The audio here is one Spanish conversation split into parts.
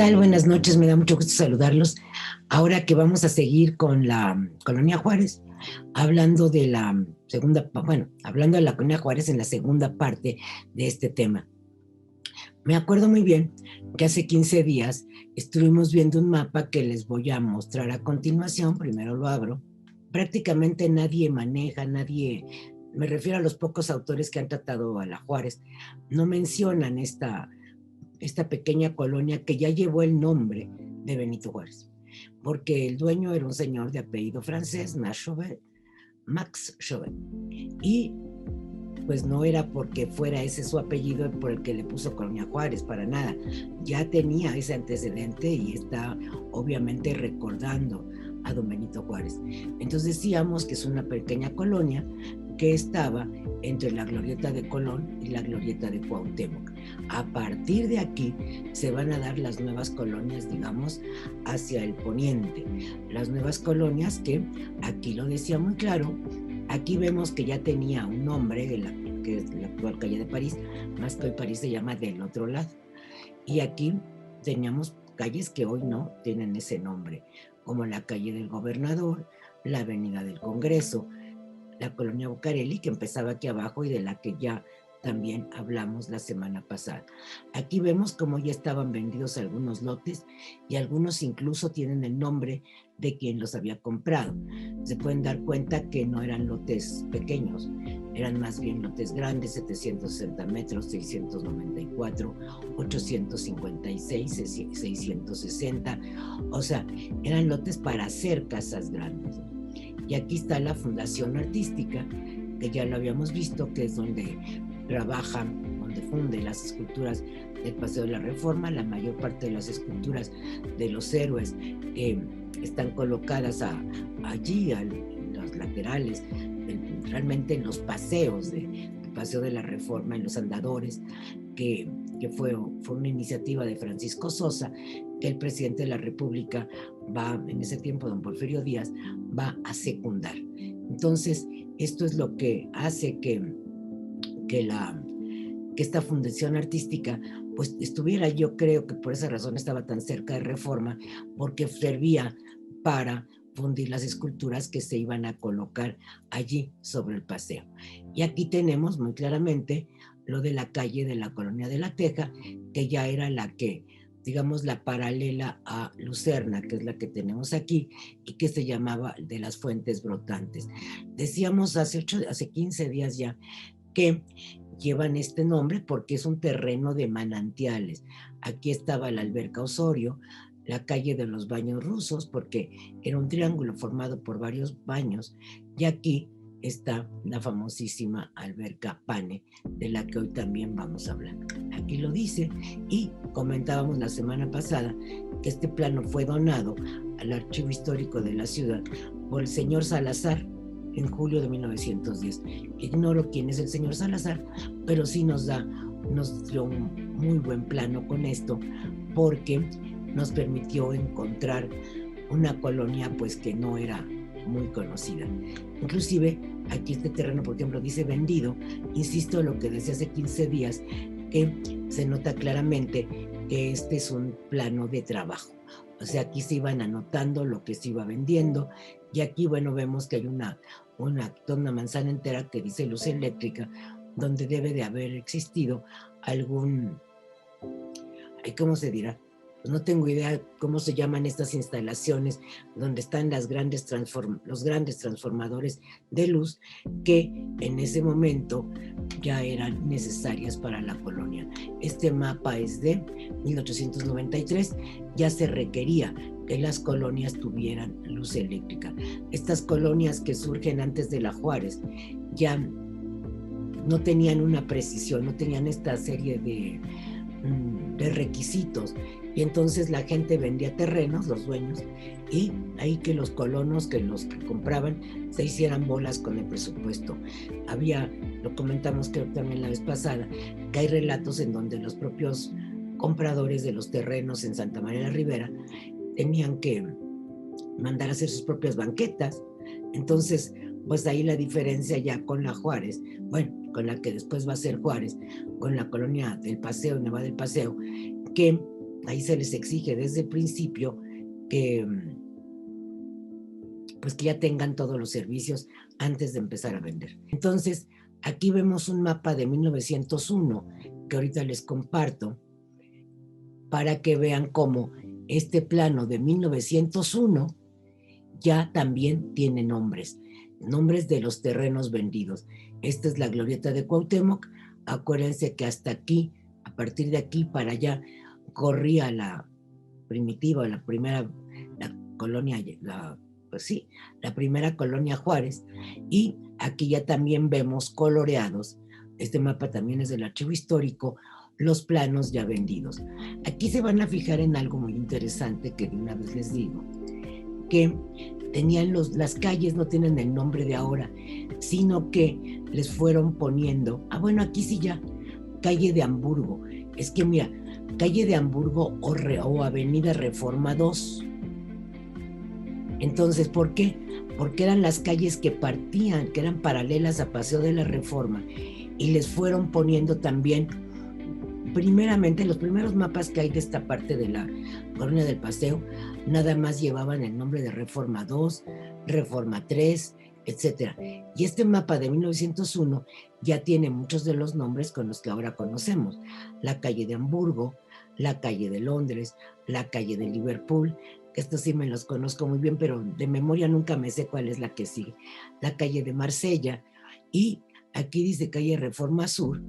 tal? Buenas noches, me da mucho gusto saludarlos. Ahora que vamos a seguir con la Colonia Juárez, hablando de la hablando de la Colonia Juárez en la segunda parte de este tema. Me acuerdo muy bien que hace 15 días estuvimos viendo un mapa que les voy a mostrar a continuación. Primero lo abro. Prácticamente nadie maneja, me refiero a los pocos autores que han tratado a la Juárez, no mencionan esta pequeña colonia que ya llevó el nombre de Benito Juárez, porque el dueño era un señor de apellido francés, Max Chauvet, y pues no era porque fuera ese su apellido por el que le puso Colonia Juárez, para nada. Ya tenía ese antecedente y está obviamente recordando a don Benito Juárez. Entonces decíamos que es una pequeña colonia que estaba entre la glorieta de Colón y la glorieta de Cuauhtémoc. A partir de aquí se van a dar las nuevas colonias, digamos, hacia el poniente. Las nuevas colonias que, aquí lo decía muy claro, aquí vemos que ya tenía un nombre, que es la actual calle de París, más que hoy París se llama Del Otro Lado. Y aquí teníamos calles que hoy no tienen ese nombre, como la calle del Gobernador, la avenida del Congreso, la colonia Bucareli, que empezaba aquí abajo y de la que ya también hablamos la semana pasada. Aquí vemos cómo ya estaban vendidos algunos lotes y algunos incluso tienen el nombre de quien los había comprado. Se pueden dar cuenta que no eran lotes pequeños, eran más bien lotes grandes, 760 metros, 694, 856, 660, o sea, eran lotes para hacer casas grandes. Y aquí está la Fundación Artística, que ya lo habíamos visto, que es donde trabajan, donde funde las esculturas del Paseo de la Reforma. La mayor parte de las esculturas de los héroes están colocadas allí, en los laterales, realmente en los paseos del Paseo de la Reforma, en los andadores, que fue una iniciativa de Francisco Sosa, que el presidente de la República en ese tiempo, don Porfirio Díaz, va a secundar. Entonces, esto es lo que hace que esta fundación artística pues estuviera, yo creo que por esa razón estaba tan cerca de Reforma, porque servía para fundir las esculturas que se iban a colocar allí sobre el paseo. Y aquí tenemos muy claramente lo de la calle de la Colonia de la Teja, que ya era la que, digamos, la paralela a Lucerna, que es la que tenemos aquí, y que se llamaba de las Fuentes Brotantes. Decíamos hace 15 días ya que llevan este nombre porque es un terreno de manantiales. Aquí estaba la alberca Osorio, la calle de los baños rusos, porque era un triángulo formado por varios baños, y aquí está la famosísima alberca Pane, de la que hoy también vamos a hablar. Aquí lo dice, y comentábamos la semana pasada que este plano fue donado al Archivo Histórico de la ciudad por el señor Salazar en julio de 1910. Ignoro quién es el señor Salazar, pero sí nos dio un muy buen plano con esto, porque nos permitió encontrar una colonia pues que no era muy conocida. Inclusive aquí este terreno, por ejemplo, dice vendido. Insisto lo que decía hace 15 días, que se nota claramente que este es un plano de trabajo. O sea, aquí se iban anotando lo que se iba vendiendo, y aquí, bueno, vemos que hay una manzana entera que dice luz eléctrica, donde debe de haber existido algún, ¿cómo se dirá? Pues no tengo idea cómo se llaman estas instalaciones donde están los grandes transformadores de luz, que en ese momento ya eran necesarias para la colonia. Este mapa es de 1893, ya se requería que las colonias tuvieran luz eléctrica. Estas colonias que surgen antes de la Juárez ya no tenían una precisión, no tenían esta serie de requisitos, y entonces la gente vendía terrenos, los dueños, y ahí que los colonos, que los que compraban, se hicieran bolas con el presupuesto. Lo comentamos creo también la vez pasada, que hay relatos en donde los propios compradores de los terrenos en Santa María la Ribera tenían que mandar a hacer sus propias banquetas. Entonces, pues ahí la diferencia ya con la Juárez, bueno, con la que después va a ser Juárez, con la colonia del Paseo, Nueva del Paseo, que ahí se les exige desde el principio que, pues que ya tengan todos los servicios antes de empezar a vender. Entonces, aquí vemos un mapa de 1901 que ahorita les comparto para que vean cómo este plano de 1901 ya también tiene nombres de los terrenos vendidos. Esta es la glorieta de Cuauhtémoc. Acuérdense que hasta aquí, a partir de aquí para allá, corría la primitiva, la primera, la colonia, pues sí, la primera colonia Juárez. Y aquí ya también vemos coloreados, este mapa también es del archivo histórico, los planos ya vendidos. Aquí se van a fijar en algo muy interesante que de una vez les digo, que tenían las calles no tienen el nombre de ahora, sino que les fueron poniendo, bueno, aquí sí ya, calle de Hamburgo. Es que mira, calle de Hamburgo o avenida Reforma 2. Entonces, ¿por qué? Porque eran las calles que partían, que eran paralelas a Paseo de la Reforma, y les fueron poniendo también, primeramente, los primeros mapas que hay de esta parte de la colonia del Paseo, nada más llevaban el nombre de Reforma 2, Reforma 3, etc. Y este mapa de 1901 ya tiene muchos de los nombres con los que ahora conocemos. La calle de Hamburgo, la calle de Londres, la calle de Liverpool, que estos sí me los conozco muy bien, pero de memoria nunca me sé cuál es la que sigue. La calle de Marsella, y aquí dice calle Reforma Sur,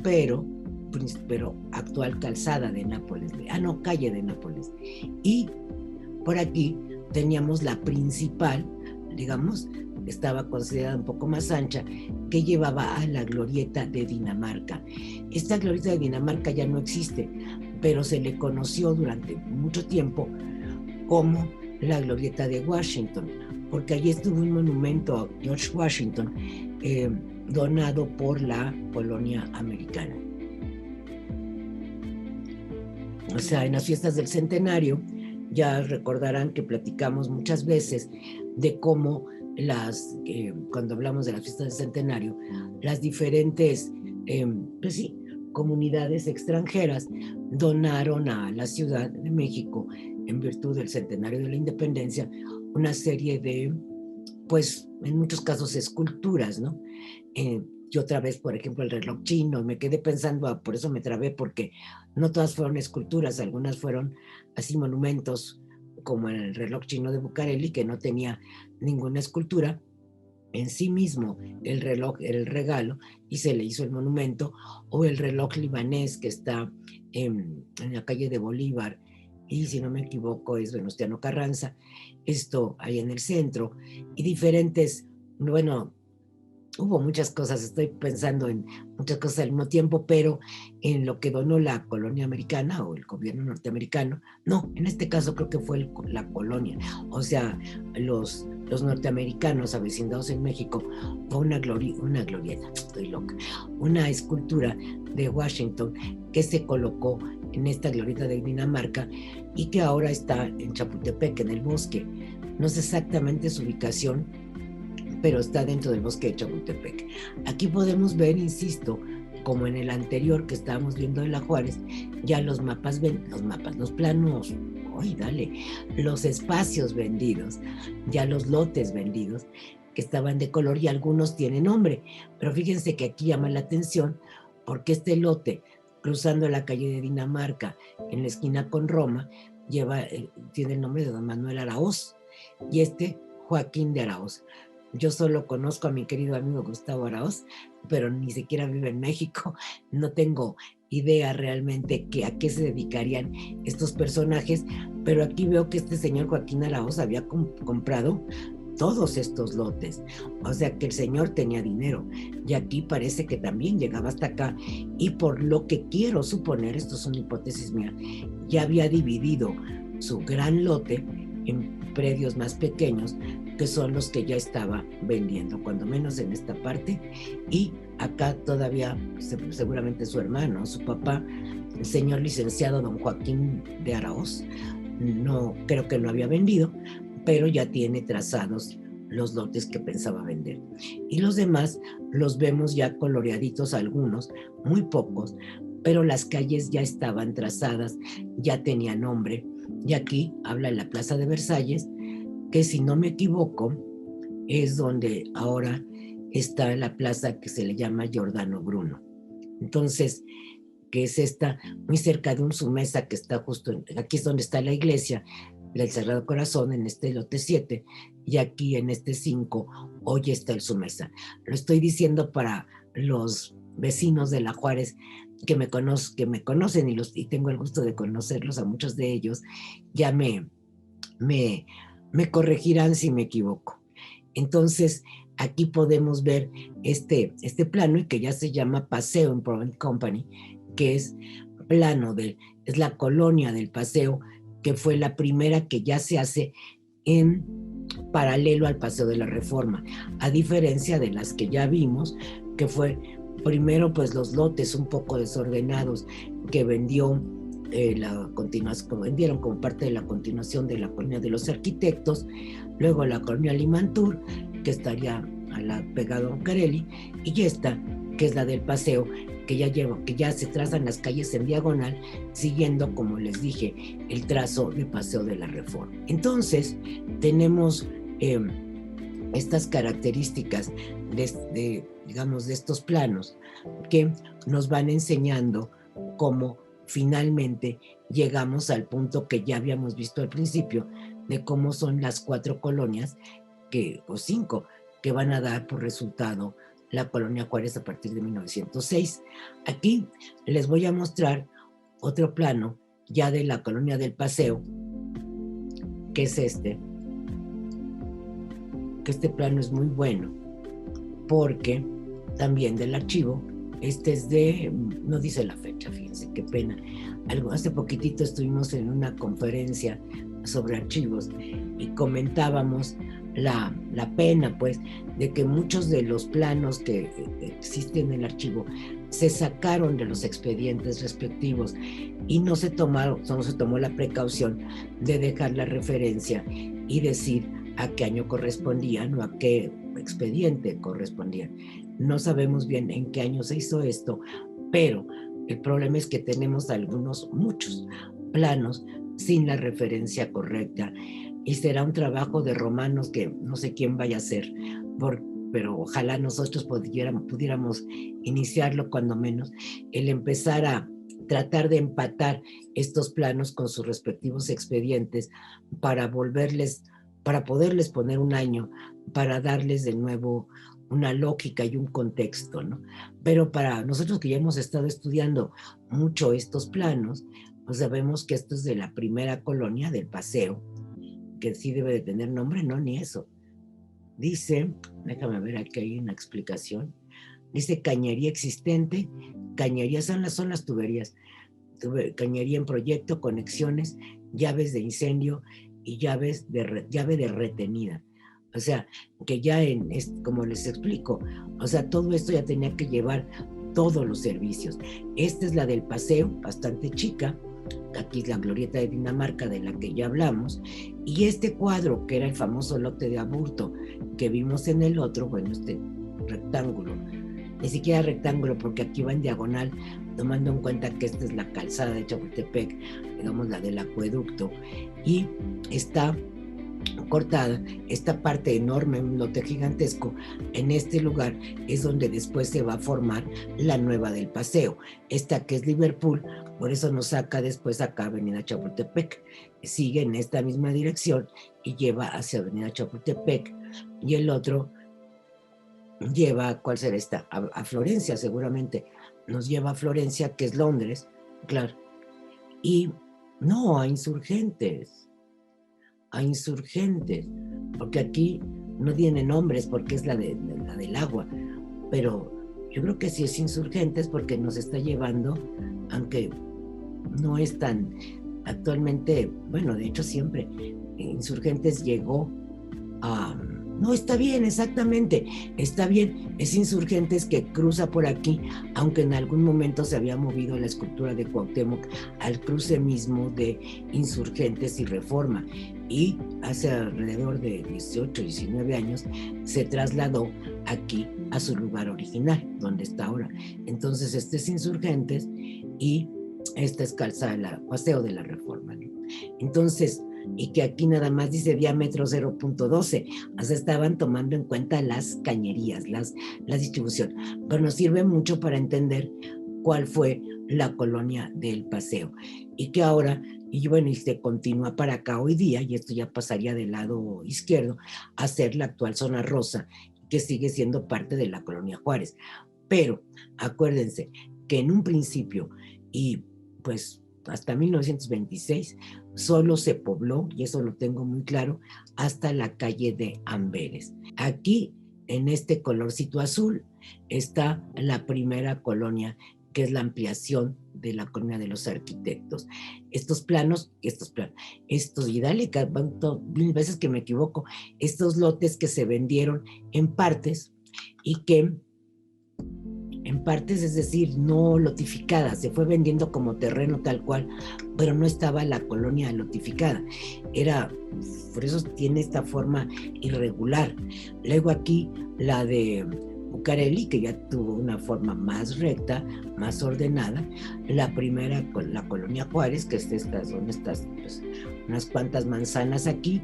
pero actual calzada de Nápoles, no, calle de Nápoles. Y por aquí teníamos la principal, digamos, estaba considerada un poco más ancha, que llevaba a la glorieta de Dinamarca. Esta glorieta de Dinamarca ya no existe, pero se le conoció durante mucho tiempo como la glorieta de Washington, porque allí estuvo un monumento a George Washington donado por la colonia americana. O sea, en las fiestas del centenario, ya recordarán que platicamos muchas veces de cómo cuando hablamos de las fiestas del centenario, las diferentes, pues sí, comunidades extranjeras donaron a la Ciudad de México, en virtud del centenario de la independencia, una serie de, pues, en muchos casos, esculturas, ¿no? Y otra vez, por ejemplo, el reloj chino, me quedé pensando, por eso me trabé, porque no todas fueron esculturas, algunas fueron así monumentos, como el reloj chino de Bucareli, que no tenía ninguna escultura. En sí mismo el reloj era el regalo y se le hizo el monumento, o el reloj libanés que está en la calle de Bolívar, y si no me equivoco es Venustiano Carranza, esto ahí en el centro, y diferentes, bueno, hubo muchas cosas, estoy pensando en muchas cosas al mismo tiempo, pero en lo que donó la colonia americana o el gobierno norteamericano, no, en este caso creo que fue la colonia, o sea, los norteamericanos avecindados en México, fue una glorieta, estoy loca, una escultura de Washington que se colocó en esta glorieta de Dinamarca y que ahora está en Chapultepec, en el bosque. No sé exactamente su ubicación, pero está dentro del bosque de Chapultepec. Aquí podemos ver, insisto, como en el anterior que estábamos viendo de la Juárez, ya los planos, los espacios vendidos, ya los lotes vendidos, que estaban de color y algunos tienen nombre. Pero fíjense que aquí llama la atención porque este lote, cruzando la calle de Dinamarca, en la esquina con Roma, tiene el nombre de don Manuel Araoz, y este Joaquín de Araoz. Yo solo conozco a mi querido amigo Gustavo Araoz, pero ni siquiera vive en México. No tengo idea realmente a qué se dedicarían estos personajes, pero aquí veo que este señor Joaquín Araoz había comprado todos estos lotes, o sea que el señor tenía dinero, y aquí parece que también llegaba hasta acá, y por lo que quiero suponer, esto es una hipótesis mía, ya había dividido su gran lote en predios más pequeños, que son los que ya estaba vendiendo, cuando menos en esta parte, y acá todavía seguramente su hermano, su papá, el señor licenciado don Joaquín de Araoz, no creo que lo había vendido, pero ya tiene trazados los lotes que pensaba vender. Y los demás los vemos ya coloreaditos, algunos, muy pocos, pero las calles ya estaban trazadas, ya tenía nombre. Y aquí habla la Plaza de Versalles, que si no me equivoco, es donde ahora está la plaza que se le llama Giordano Bruno. Entonces, que es esta, muy cerca de un Sumesa que está justo, aquí es donde está la iglesia del Sagrado Corazón, en este lote 7, y aquí en este 5, hoy está el Sumesa. Lo estoy diciendo para los vecinos de La Juárez que me conocen y tengo el gusto de conocerlos a muchos de ellos, ya me, me corregirán si me equivoco. Entonces, aquí podemos ver este plano y que ya se llama Paseo Improvement Company, que es es la colonia del Paseo, que fue la primera que ya se hace en paralelo al Paseo de la Reforma, a diferencia de las que ya vimos, que fue primero pues los lotes un poco desordenados que vendieron como parte de la continuación de la colonia de los arquitectos, luego la colonia Limantur, que estaría pegado a Carelli, y esta, que es la del Paseo, que ya se trazan las calles en diagonal, siguiendo, como les dije, el trazo de Paseo de la Reforma. Entonces, tenemos estas características digamos, de estos planos que nos van enseñando cómo finalmente llegamos al punto que ya habíamos visto al principio, de cómo son las 4 colonias, o 5, que van a dar por resultado la colonia Juárez a partir de 1906. Aquí les voy a mostrar otro plano ya de la colonia del Paseo, que es que este plano es muy bueno, porque también del archivo, no dice la fecha, fíjense, qué pena. Hace poquitito estuvimos en una conferencia sobre archivos y comentábamos la pena, pues, de que muchos de los planos que existen en el archivo se sacaron de los expedientes respectivos y no se tomó la precaución de dejar la referencia y decir a qué año correspondían o a qué expediente correspondían. No sabemos bien en qué año se hizo esto, pero el problema es que tenemos muchos planos sin la referencia correcta, y será un trabajo de romanos que no sé quién vaya a hacer, pero ojalá nosotros pudiéramos iniciarlo, cuando menos, el empezar a tratar de empatar estos planos con sus respectivos expedientes para poderles poner un año, para darles de nuevo una lógica y un contexto, ¿no? Pero para nosotros que ya hemos estado estudiando mucho estos planos, pues sabemos que esto es de la primera colonia del Paseo, que sí debe de tener nombre, no, ni eso. Dice, déjame ver, aquí hay una explicación. Dice cañería existente, cañería son las tuberías, cañería en proyecto, conexiones, llaves de incendio y llave de retenida. O sea, que ya como les explico, o sea, todo esto ya tenía que llevar todos los servicios. Esta es la del Paseo, bastante chica. Aquí es la glorieta de Dinamarca, de la que ya hablamos, y este cuadro, que era el famoso lote de Aburto, que vimos en el otro, bueno, este rectángulo, ni siquiera rectángulo, porque aquí va en diagonal, tomando en cuenta que esta es la calzada de Chapultepec, digamos la del acueducto, y está cortada esta parte enorme, un lote gigantesco. En este lugar es donde después se va a formar la nueva del Paseo, esta que es Liverpool, por eso nos saca después acá Avenida Chapultepec, sigue en esta misma dirección y lleva hacia Avenida Chapultepec, y el otro lleva, ¿cuál será esta? A Florencia, seguramente nos lleva a Florencia, que es Londres, claro, y no, a Insurgentes, porque aquí no tiene nombres, porque es la del agua, pero yo creo que sí es Insurgentes, porque nos está llevando, aunque no es tan actualmente, bueno, de hecho siempre Insurgentes llegó a... No, está bien, exactamente, está bien, es Insurgentes que cruza por aquí, aunque en algún momento se había movido la escultura de Cuauhtémoc al cruce mismo de Insurgentes y Reforma, y hace alrededor de 18, 19 años se trasladó aquí a su lugar original, donde está ahora. Entonces, este es Insurgentes y esta es Calzada, Paseo de la Reforma, ¿no? Entonces, y que aquí nada más dice diámetro 0.12, o sea, estaban tomando en cuenta las cañerías, la distribución, pero nos sirve mucho para entender cuál fue la colonia del Paseo, y que ahora, y bueno, y se continúa para acá hoy día, y esto ya pasaría del lado izquierdo, a ser la actual zona rosa, que sigue siendo parte de la colonia Juárez. Pero acuérdense que en un principio, y pues hasta 1926, solo se pobló, y eso lo tengo muy claro, hasta la calle de Amberes. Aquí, en este colorcito azul, está la primera colonia, que es la ampliación de la colonia de los arquitectos. Estos planos, y dale, mil veces que me equivoco, estos lotes que se vendieron en partes, y que en partes, es decir, no lotificada, se fue vendiendo como terreno tal cual, pero no estaba la colonia lotificada. Era, por eso tiene esta forma irregular. Luego aquí la de Bucareli, que ya tuvo una forma más recta, más ordenada. La primera, la colonia Juárez, que son estas pues, unas cuantas manzanas aquí.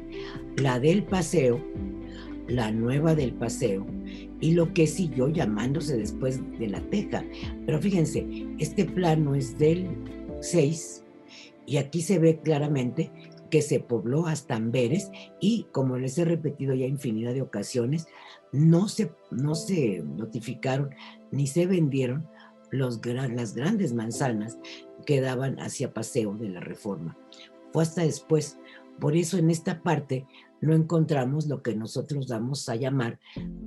La del Paseo, la nueva del Paseo, y lo que siguió llamándose después de la Teja. Pero fíjense, este plano es del 6, y aquí se ve claramente que se pobló hasta Amberes, y como les he repetido ya infinidad de ocasiones, no se notificaron ni se vendieron las grandes manzanas que daban hacia Paseo de la Reforma. Fue hasta después. Por eso en esta parte no encontramos lo que nosotros vamos a llamar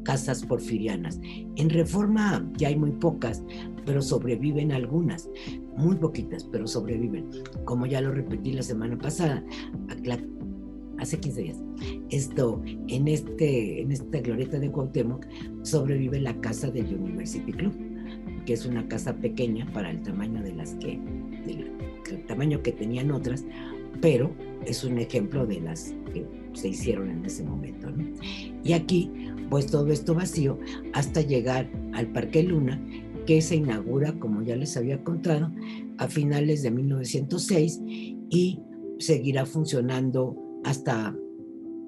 casas porfirianas. En Reforma ya hay muy pocas, pero sobreviven algunas, muy poquitas, pero sobreviven. Como ya lo repetí la semana pasada, hace 15 días, en esta glorieta de Cuauhtémoc sobrevive la casa del University Club, que es una casa pequeña para el tamaño del tamaño que tenían otras, pero es un ejemplo de las que se hicieron en ese momento, ¿no? Y aquí, pues todo esto vacío hasta llegar al Parque Luna, que se inaugura, como ya les había contado, a finales de 1906, y seguirá funcionando hasta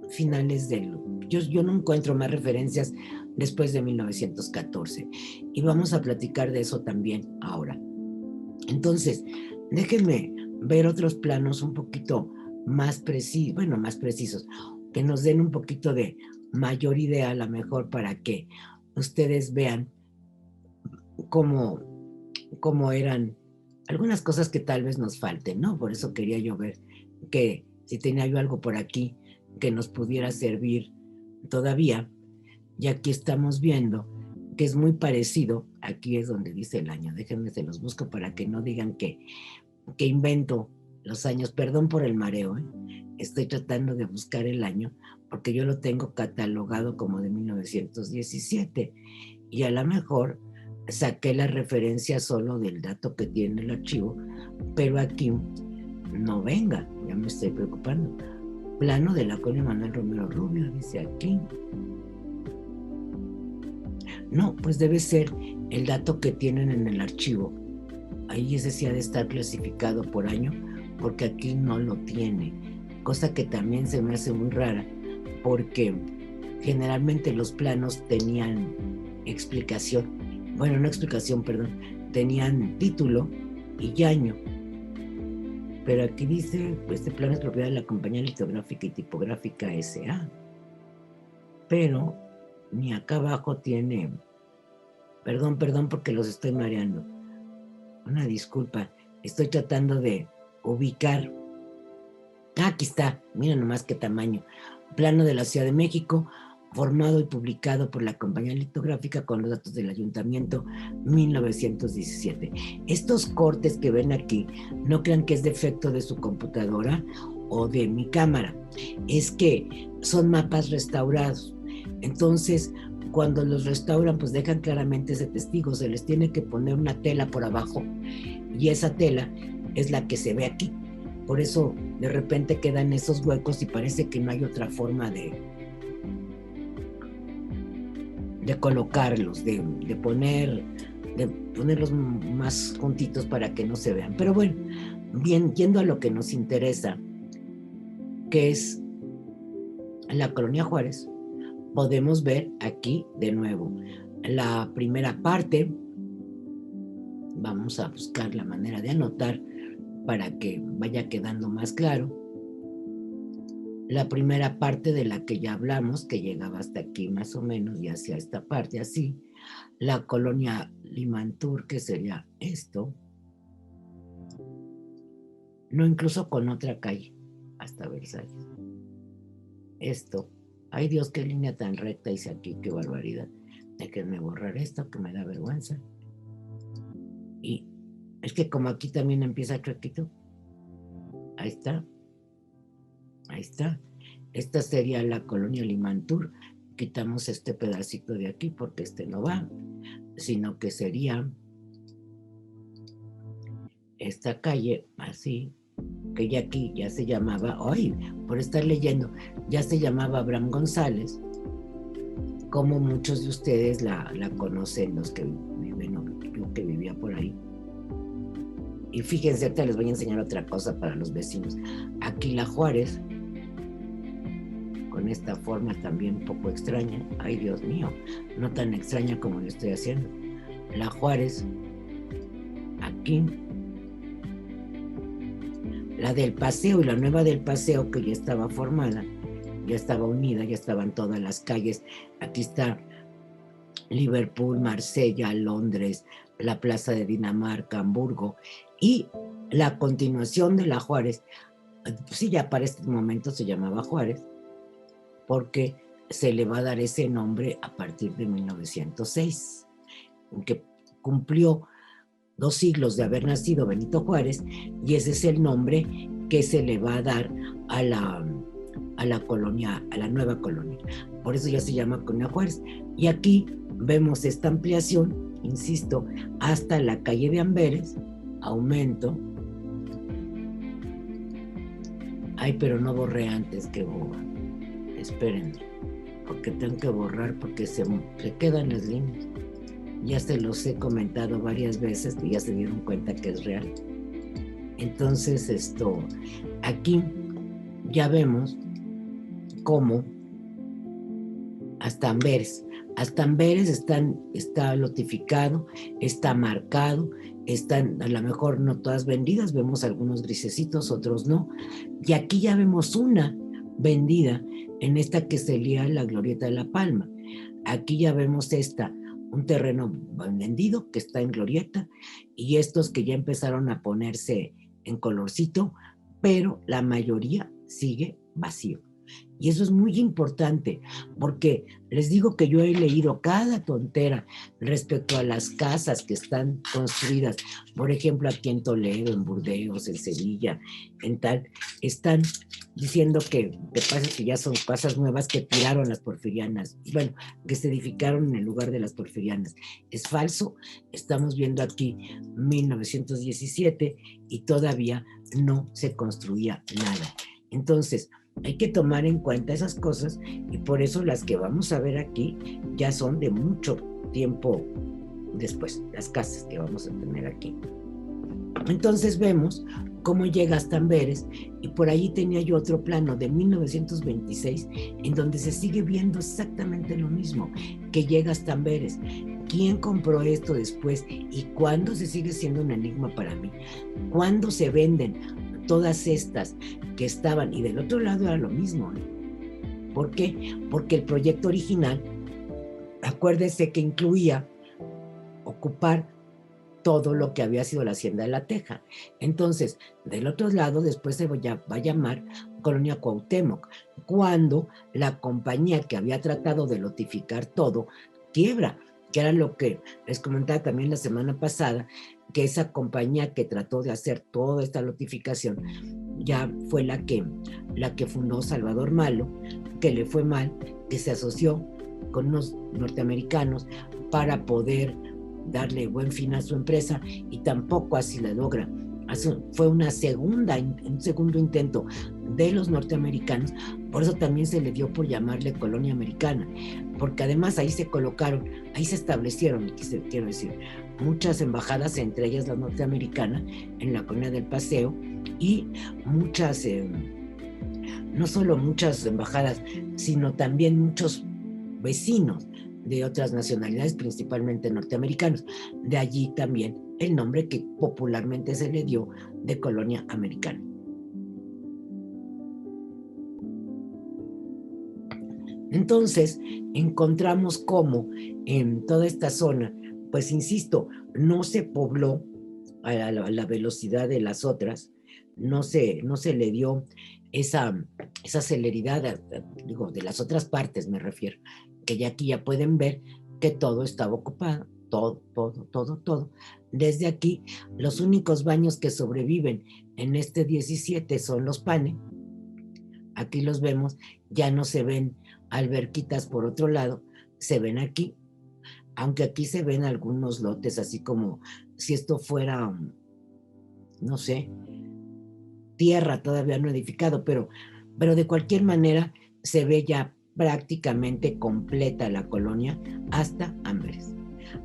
finales del... Yo no encuentro más referencias después de 1914, y vamos a platicar de eso también ahora. Entonces, déjenme ver otros planos un poquito más precisos, que nos den un poquito de mayor idea, a lo mejor, para que ustedes vean cómo eran algunas cosas que tal vez nos falten, ¿no? Por eso quería yo ver que si tenía yo algo por aquí que nos pudiera servir todavía. Y aquí estamos viendo que es muy parecido. Aquí es donde dice el año. Déjenme, se los busco para que no digan que invento los años. Perdón por el mareo, ¿eh? Estoy tratando de buscar el año porque yo lo tengo catalogado como de 1917, y a lo mejor saqué la referencia solo del dato que tiene el archivo, pero aquí no venga, ya me estoy preocupando. Plano de la colonia Manuel Romero Rubio, dice aquí. No, pues debe ser el dato que tienen en el archivo. Ahí ese sí ha de estar clasificado por año, porque aquí no lo tiene, cosa que también se me hace muy rara, porque generalmente los planos tenían explicación, bueno, no explicación, perdón, tenían título y año, pero aquí dice, este plano es propiedad de la Compañía Litográfica y Tipográfica S.A., pero ni acá abajo tiene, perdón porque los estoy mareando, una disculpa, estoy tratando de ubicar. Aquí está, miren nomás qué tamaño. Plano de la Ciudad de México, formado y publicado por la Compañía Litográfica con los datos del Ayuntamiento 1917. Estos cortes que ven aquí, no crean que es defecto de su computadora o de mi cámara, es que son mapas restaurados. Entonces, cuando los restauran, pues dejan claramente ese testigo, se les tiene que poner una tela por abajo, y esa tela es la que se ve aquí. Por eso de repente quedan esos huecos y parece que no hay otra forma de de colocarlos, de ponerlos más juntitos para que no se vean. Pero bueno, bien, yendo a lo que nos interesa, que es la Colonia Juárez, podemos ver aquí de nuevo la primera parte. Vamos a buscar la manera de anotar para que vaya quedando más claro. La primera parte de la que ya hablamos, que llegaba hasta aquí más o menos y hacia esta parte así. La colonia Limantur, que sería esto. No, incluso con otra calle, hasta Versalles. Esto. Ay Dios, qué línea tan recta hice aquí, qué barbaridad. Déjenme borrar esto, que me da vergüenza. Y es que como aquí también empieza chuequito. Ahí está. Ahí está. Esta sería la colonia Limantur. Quitamos este pedacito de aquí porque este no va, sino que sería esta calle así, que ya aquí ya se llamaba, hoy por estar leyendo, ya se llamaba Abraham González, como muchos de ustedes la conocen, los que viven, o yo que vivía por ahí. Y fíjense, ahorita les voy a enseñar otra cosa para los vecinos. Aquí la Juárez, con esta forma también un poco extraña. Ay, Dios mío, no tan extraña como lo estoy haciendo. La Juárez, aquí. La del Paseo y la nueva del Paseo, que ya estaba formada, ya estaba unida, ya estaban todas las calles. Aquí está Liverpool, Marsella, Londres, la Plaza de Dinamarca, Hamburgo. Y la continuación de la Juárez, sí, ya para este momento se llamaba Juárez, porque se le va a dar ese nombre a partir de 1906, que cumplió 2 siglos de haber nacido Benito Juárez, y ese es el nombre que se le va a dar a la colonia, a la nueva colonia. Por eso ya se llama Colonia Juárez. Y aquí vemos esta ampliación, insisto, hasta la calle de Amberes, aumento. Ay, pero no borré antes, que boba. Espérenme, porque tengo que borrar porque se quedan las líneas. Ya se los he comentado varias veces y ya se dieron cuenta que es real. Entonces aquí ya vemos cómo hasta Amberes está lotificado, está marcado, están a lo mejor no todas vendidas, vemos algunos grisecitos, otros no. Y aquí ya vemos una vendida en esta que sería la Glorieta de la Palma. Aquí ya vemos un terreno vendido que está en glorieta, y estos que ya empezaron a ponerse en colorcito, pero la mayoría sigue vacío. Y eso es muy importante, porque les digo que yo he leído cada tontera respecto a las casas que están construidas, por ejemplo aquí en Toledo, en Burdeos, en Sevilla, en tal, están diciendo que pasa que ya son casas nuevas que tiraron las porfirianas, bueno, que se edificaron en el lugar de las porfirianas. Es falso. Estamos viendo aquí 1917 y todavía no se construía nada. Entonces, hay que tomar en cuenta esas cosas, y por eso las que vamos a ver aquí ya son de mucho tiempo después, las casas que vamos a tener aquí. Entonces vemos cómo llega hasta Amberes, y por ahí tenía yo otro plano de 1926 en donde se sigue viendo exactamente lo mismo, que llega hasta Amberes. ¿Quién compró esto después y cuándo? Se sigue siendo un enigma para mí. ¿Cuándo se venden todas estas que estaban? Y del otro lado era lo mismo, ¿eh? ¿Por qué? Porque el proyecto original, acuérdese que incluía ocupar todo lo que había sido la Hacienda de la Teja. Entonces, del otro lado, después se va a llamar Colonia Cuauhtémoc, cuando la compañía que había tratado de lotificar todo quiebra, que era lo que les comentaba también la semana pasada, que esa compañía que trató de hacer toda esta lotificación ya fue la que fundó Salvador Malo, que le fue mal, que se asoció con unos norteamericanos para poder darle buen fin a su empresa, y tampoco así la logra. Fue un segundo intento de los norteamericanos, por eso también se le dio por llamarle colonia americana, porque además ahí se colocaron, ahí se establecieron, quiero decir, muchas embajadas, entre ellas la norteamericana, en la colonia del Paseo, y muchas, no solo muchas embajadas, sino también muchos vecinos de otras nacionalidades, principalmente norteamericanos. De allí también el nombre que popularmente se le dio de colonia americana. Entonces, encontramos cómo en toda esta zona, pues insisto, no se pobló a la velocidad de las otras, no se le dio esa celeridad, digo, de las otras partes me refiero, que ya aquí ya pueden ver que todo estaba ocupado, todo. Desde aquí, los únicos baños que sobreviven en este 17 son los Pane. Aquí los vemos, ya no se ven alberquitas por otro lado, se ven aquí, aunque aquí se ven algunos lotes, así como si esto fuera, no sé, tierra todavía no edificado, pero de cualquier manera se ve ya prácticamente completa la colonia hasta Amberes.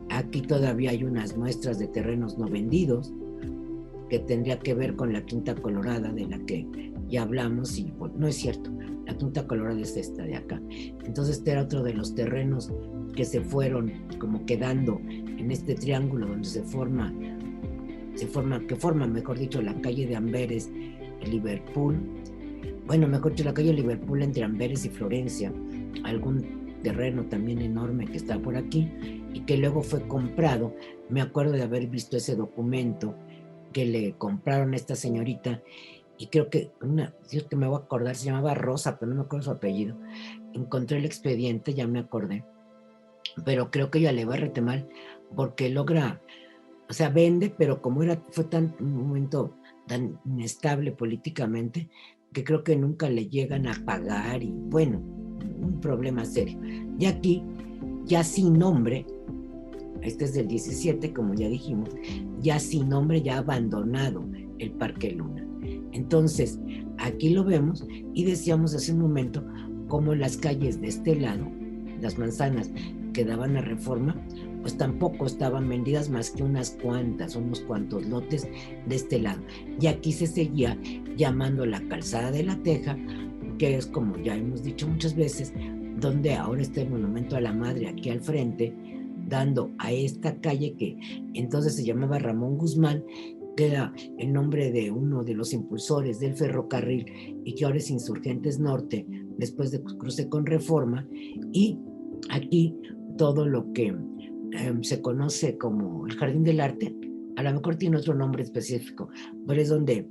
Aquí todavía hay unas muestras de terrenos no vendidos, que tendría que ver con la Quinta Colorada de la que ya hablamos, y bueno, no es cierto, la Quinta Colorada es esta de acá. Entonces este era otro de los terrenos que se fueron como quedando en este triángulo donde que forma, mejor dicho, la calle de Amberes, Liverpool, bueno, mejor dicho, la calle Liverpool entre Amberes y Florencia, algún terreno también enorme que está por aquí y que luego fue comprado. Me acuerdo de haber visto ese documento que le compraron a esta señorita, y creo que Dios, que me voy a acordar, se llamaba Rosa, pero no me acuerdo su apellido. Encontré el expediente, ya me acordé, pero creo que ella le va a retemar porque logra, o sea, vende, pero como fue un momento tan inestable políticamente, que creo que nunca le llegan a pagar, y bueno, un problema serio. Y aquí, ya sin nombre, este es del 17, como ya dijimos, ya sin nombre, ya abandonado el Parque Luna. Entonces, aquí lo vemos, y decíamos hace un momento cómo las calles de este lado, las manzanas que daban a Reforma, pues tampoco estaban vendidas más que unos cuantos lotes de este lado. Y aquí se seguía llamando la Calzada de la Teja, que es, como ya hemos dicho muchas veces, donde ahora está el Monumento a la Madre aquí al frente, dando a esta calle que entonces se llamaba Ramón Guzmán, que era el nombre de uno de los impulsores del ferrocarril y que ahora es Insurgentes Norte, después de cruce con Reforma. Y aquí todo lo que se conoce como el Jardín del Arte, a lo mejor tiene otro nombre específico, pero es donde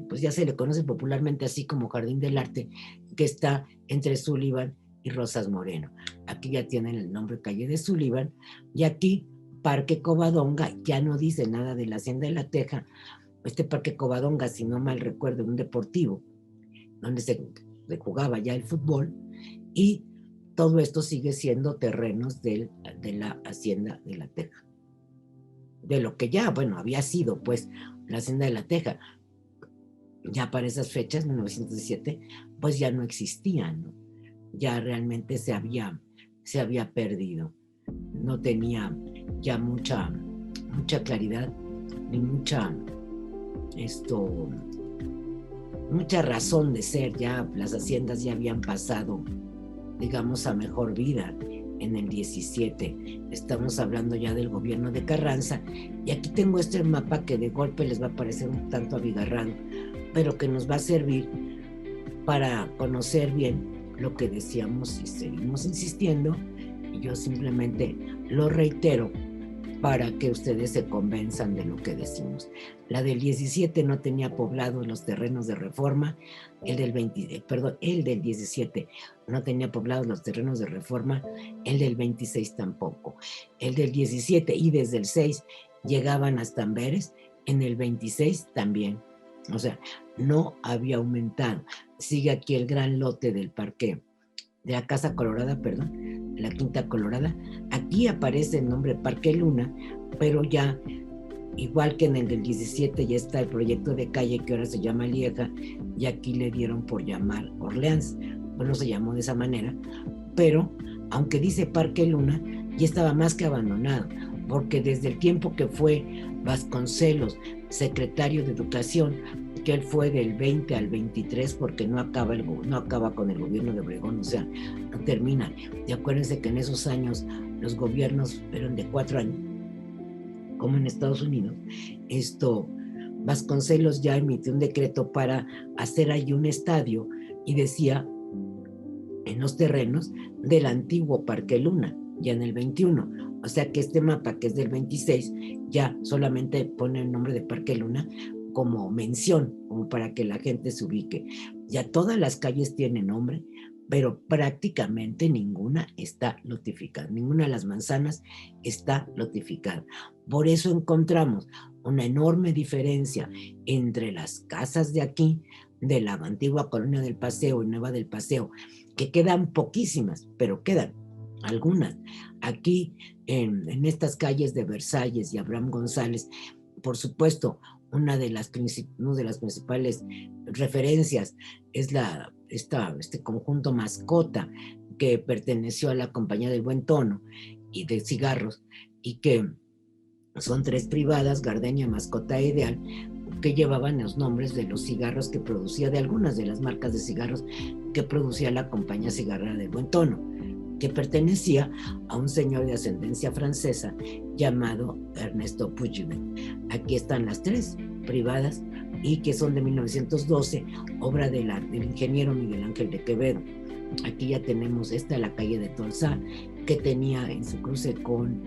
pues ya se le conoce popularmente así como Jardín del Arte, que está entre Sullivan y Rosas Moreno. Aquí ya tienen el nombre calle de Sullivan, y aquí Parque Covadonga, ya no dice nada de la Hacienda de la Teja. Este Parque Covadonga, si no mal recuerdo, un deportivo donde se jugaba ya el fútbol, y todo esto sigue siendo terrenos de la Hacienda de la Teja, de lo que ya, bueno, había sido pues la Hacienda de la Teja. Ya para esas fechas, 1917, pues ya no existía, ¿no? Ya realmente se había perdido, no tenía ya mucha claridad, ni mucha razón de ser. Ya las haciendas ya habían pasado, digamos, a mejor vida en el 17. Estamos hablando ya del gobierno de Carranza, y aquí tengo este mapa que de golpe les va a parecer un tanto abigarrado, pero que nos va a servir para conocer bien lo que decíamos y seguimos insistiendo, y yo simplemente lo reitero para que ustedes se convenzan de lo que decimos. La del 17 no tenía poblados los terrenos de Reforma, el del 17 no tenía poblados los terrenos de Reforma, el del 26 tampoco. El del 17 y desde el 6 llegaban hasta Amberes, en el 26 también. O sea, no había aumentado. Sigue aquí el gran lote del parque, de la Casa Colorada, perdón, la Quinta Colorada. Aquí aparece el nombre Parque Luna, pero ya igual que en el del 17 ya está el proyecto de calle que ahora se llama Lieja, y aquí le dieron por llamar Orleans. Pues no se llamó de esa manera, pero aunque dice Parque Luna, ya estaba más que abandonado, porque desde el tiempo que fue Vasconcelos secretario de Educación, que él fue del 20 al 23 porque no acaba con el gobierno de Obregón, o sea, no termina. Y acuérdense que en esos años los gobiernos eran de 4 años, como en Estados Unidos. Vasconcelos ya emitió un decreto para hacer ahí un estadio y decía en los terrenos del antiguo Parque Luna, ya en el 21. O sea que este mapa, que es del 26, ya solamente pone el nombre de Parque Luna como mención, como para que la gente se ubique. Ya todas las calles tienen nombre, pero prácticamente ninguna está notificada, ninguna de las manzanas está notificada. Por eso encontramos una enorme diferencia entre las casas de aquí, de la antigua Colonia del Paseo y Nueva del Paseo, que quedan poquísimas, pero quedan algunas. Aquí en estas calles de Versalles y Abraham González, por supuesto, una de las principales referencias es este conjunto Mascota, que perteneció a la Compañía del Buen Tono y de cigarros, y que son 3 privadas, Gardenia, Mascota e Ideal, que llevaban los nombres de los cigarros que producía, de algunas de las marcas de cigarros que producía la Compañía Cigarrera del Buen Tono, que pertenecía a un señor de ascendencia francesa llamado Ernesto Puigdemont. Aquí están las 3 privadas y que son de 1912, obra del ingeniero Miguel Ángel de Quevedo. Aquí ya tenemos la calle de Tolsá, que tenía en su cruce con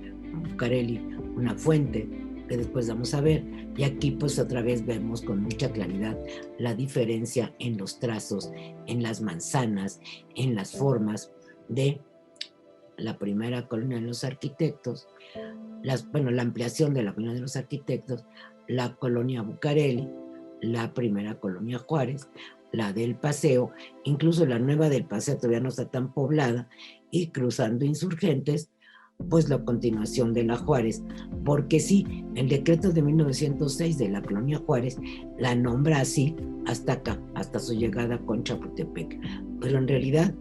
Bucareli una fuente, que después vamos a ver, y aquí pues otra vez vemos con mucha claridad la diferencia en los trazos, en las manzanas, en las formas de la primera colonia de los arquitectos, la ampliación de la colonia de los arquitectos, la colonia Bucareli, la primera colonia Juárez, la del Paseo, incluso la nueva del Paseo todavía no está tan poblada, y cruzando Insurgentes, pues la continuación de la Juárez, porque sí, el decreto de 1906 de la colonia Juárez la nombra así hasta acá, hasta su llegada con Chapultepec, pero en realidad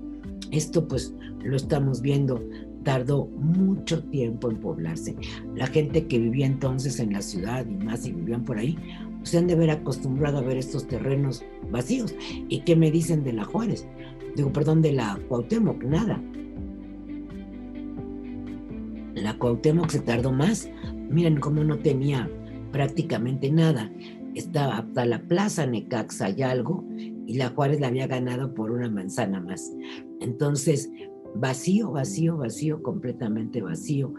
esto pues lo estamos viendo, tardó mucho tiempo en poblarse. La gente que vivía entonces en la ciudad y más si vivían por ahí, se han de ver acostumbrado a ver estos terrenos vacíos. ¿Y qué me dicen de la Juárez? De la Cuauhtémoc, nada. La Cuauhtémoc se tardó más. Miren cómo no tenía prácticamente nada. Estaba hasta la Plaza Necaxa y algo, y la Juárez la había ganado por una manzana más. Entonces, vacío, vacío, vacío, completamente vacío,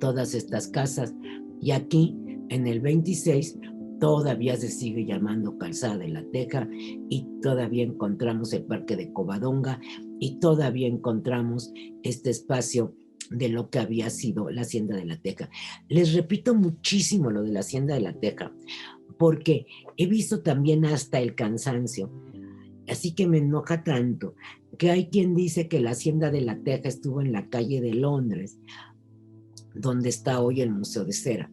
todas estas casas. Y aquí, en el 26, todavía se sigue llamando Calzada de la Teja, y todavía encontramos el Parque de Covadonga, y todavía encontramos este espacio de lo que había sido la Hacienda de la Teja. Les repito muchísimo lo de la Hacienda de la Teja, porque he visto también hasta el cansancio, así que me enoja tanto, que hay quien dice que la Hacienda de la Teja estuvo en la calle de Londres, donde está hoy el Museo de Cera.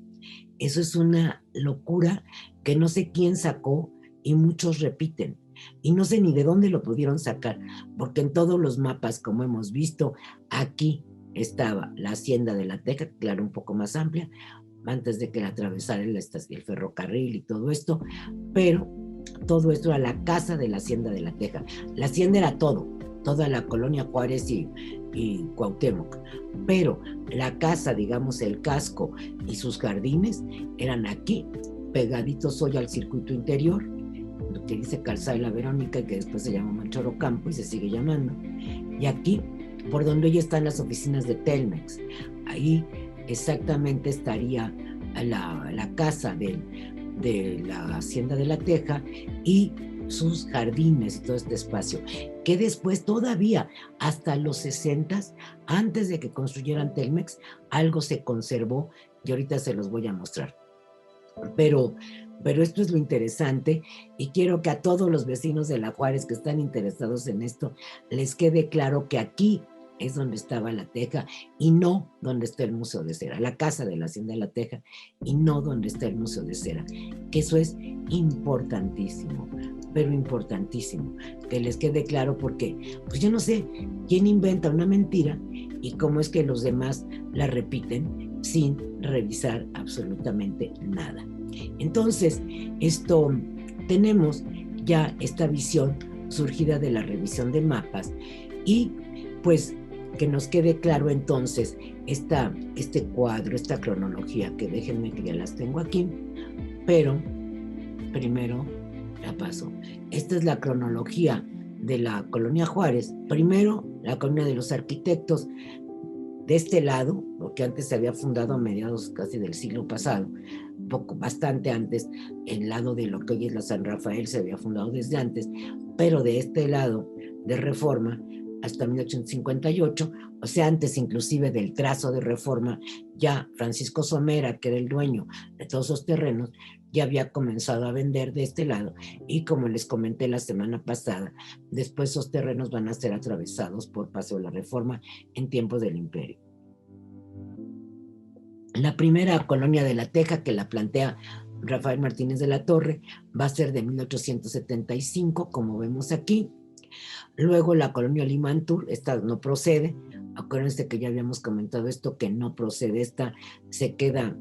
Eso es una locura que no sé quién sacó, y muchos repiten, y no sé ni de dónde lo pudieron sacar, porque en todos los mapas, como hemos visto, aquí estaba la Hacienda de la Teja, claro, un poco más amplia, antes de que la atravesara el ferrocarril y todo esto, pero todo esto era la casa de la Hacienda de la Teja. La hacienda era todo, toda la colonia Juárez y Cuauhtémoc, pero la casa, digamos el casco y sus jardines eran aquí, pegaditos hoy al circuito interior, lo que dice Calzada de la Verónica, y que después se llama Manchoro Campo y se sigue llamando, y aquí por donde hoy están las oficinas de Telmex, ahí exactamente estaría la casa de la Hacienda de la Teja y sus jardines y todo este espacio, que después todavía hasta los 60, antes de que construyeran Telmex, algo se conservó, y ahorita se los voy a mostrar. Pero esto es lo interesante, y quiero que a todos los vecinos de la Juárez que están interesados en esto les quede claro que aquí es donde estaba La Teja y no donde está el Museo de Cera, la casa de la Hacienda La Teja y no donde está el Museo de Cera, que eso es importantísimo, pero importantísimo, que les quede claro porque, pues yo no sé quién inventa una mentira y cómo es que los demás la repiten sin revisar absolutamente nada. Entonces, tenemos ya esta visión surgida de la revisión de mapas y pues que nos quede claro entonces este cuadro, esta cronología, que déjenme que ya las tengo aquí, pero primero la paso. Esta es la cronología de la Colonia Juárez. Primero, la Colonia de los Arquitectos, de este lado, porque antes se había fundado a mediados casi del siglo pasado, bastante antes, el lado de lo que hoy es la San Rafael se había fundado desde antes, pero de este lado de Reforma hasta 1858, o sea, antes inclusive del trazo de Reforma, ya Francisco Somera, que era el dueño de todos esos terrenos, ya había comenzado a vender de este lado y como les comenté la semana pasada, después esos terrenos van a ser atravesados por Paseo de la Reforma en tiempos del Imperio. La primera colonia de La Teja, que la plantea Rafael Martínez de la Torre, va a ser de 1875, como vemos aquí. Luego la colonia Limantur, esta no procede. Acuérdense que ya habíamos comentado esto, que no procede. Esta se queda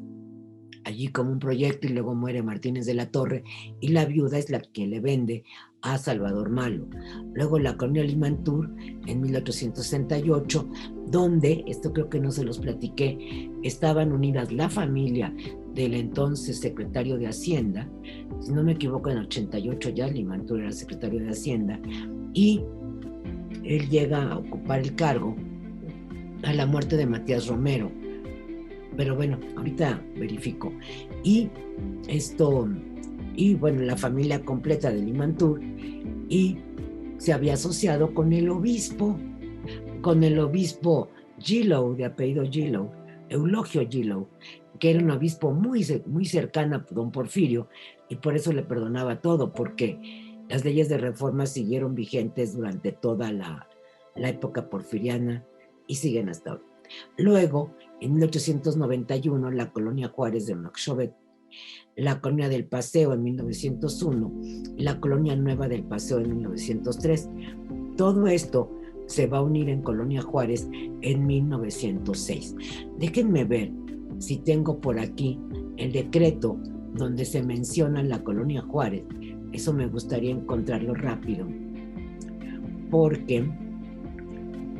allí como un proyecto y luego muere Martínez de la Torre y la viuda es la que le vende a Salvador Malo. Luego la colonia Limantur en 1868, donde, esto creo que no se los platiqué, estaban unidas la familia del entonces secretario de Hacienda, si no me equivoco en 88 ya Limantur era secretario de Hacienda, y él llega a ocupar el cargo a la muerte de Matías Romero. Pero bueno, ahorita verifico. Y bueno, la familia completa de Limantur, y se había asociado con el obispo Gillow, de apellido Gillow, Eulogio Gillow, que era un obispo muy, muy cercano a don Porfirio, y por eso le perdonaba todo, porque las leyes de reforma siguieron vigentes durante toda la época porfiriana y siguen hasta hoy. Luego, en 1891, la colonia Juárez de Moxovet, la colonia del Paseo en 1901, la colonia Nueva del Paseo en 1903. Todo esto se va a unir en Colonia Juárez en 1906. Déjenme ver si tengo por aquí el decreto donde se menciona la Colonia Juárez. Eso me gustaría encontrarlo rápido, porque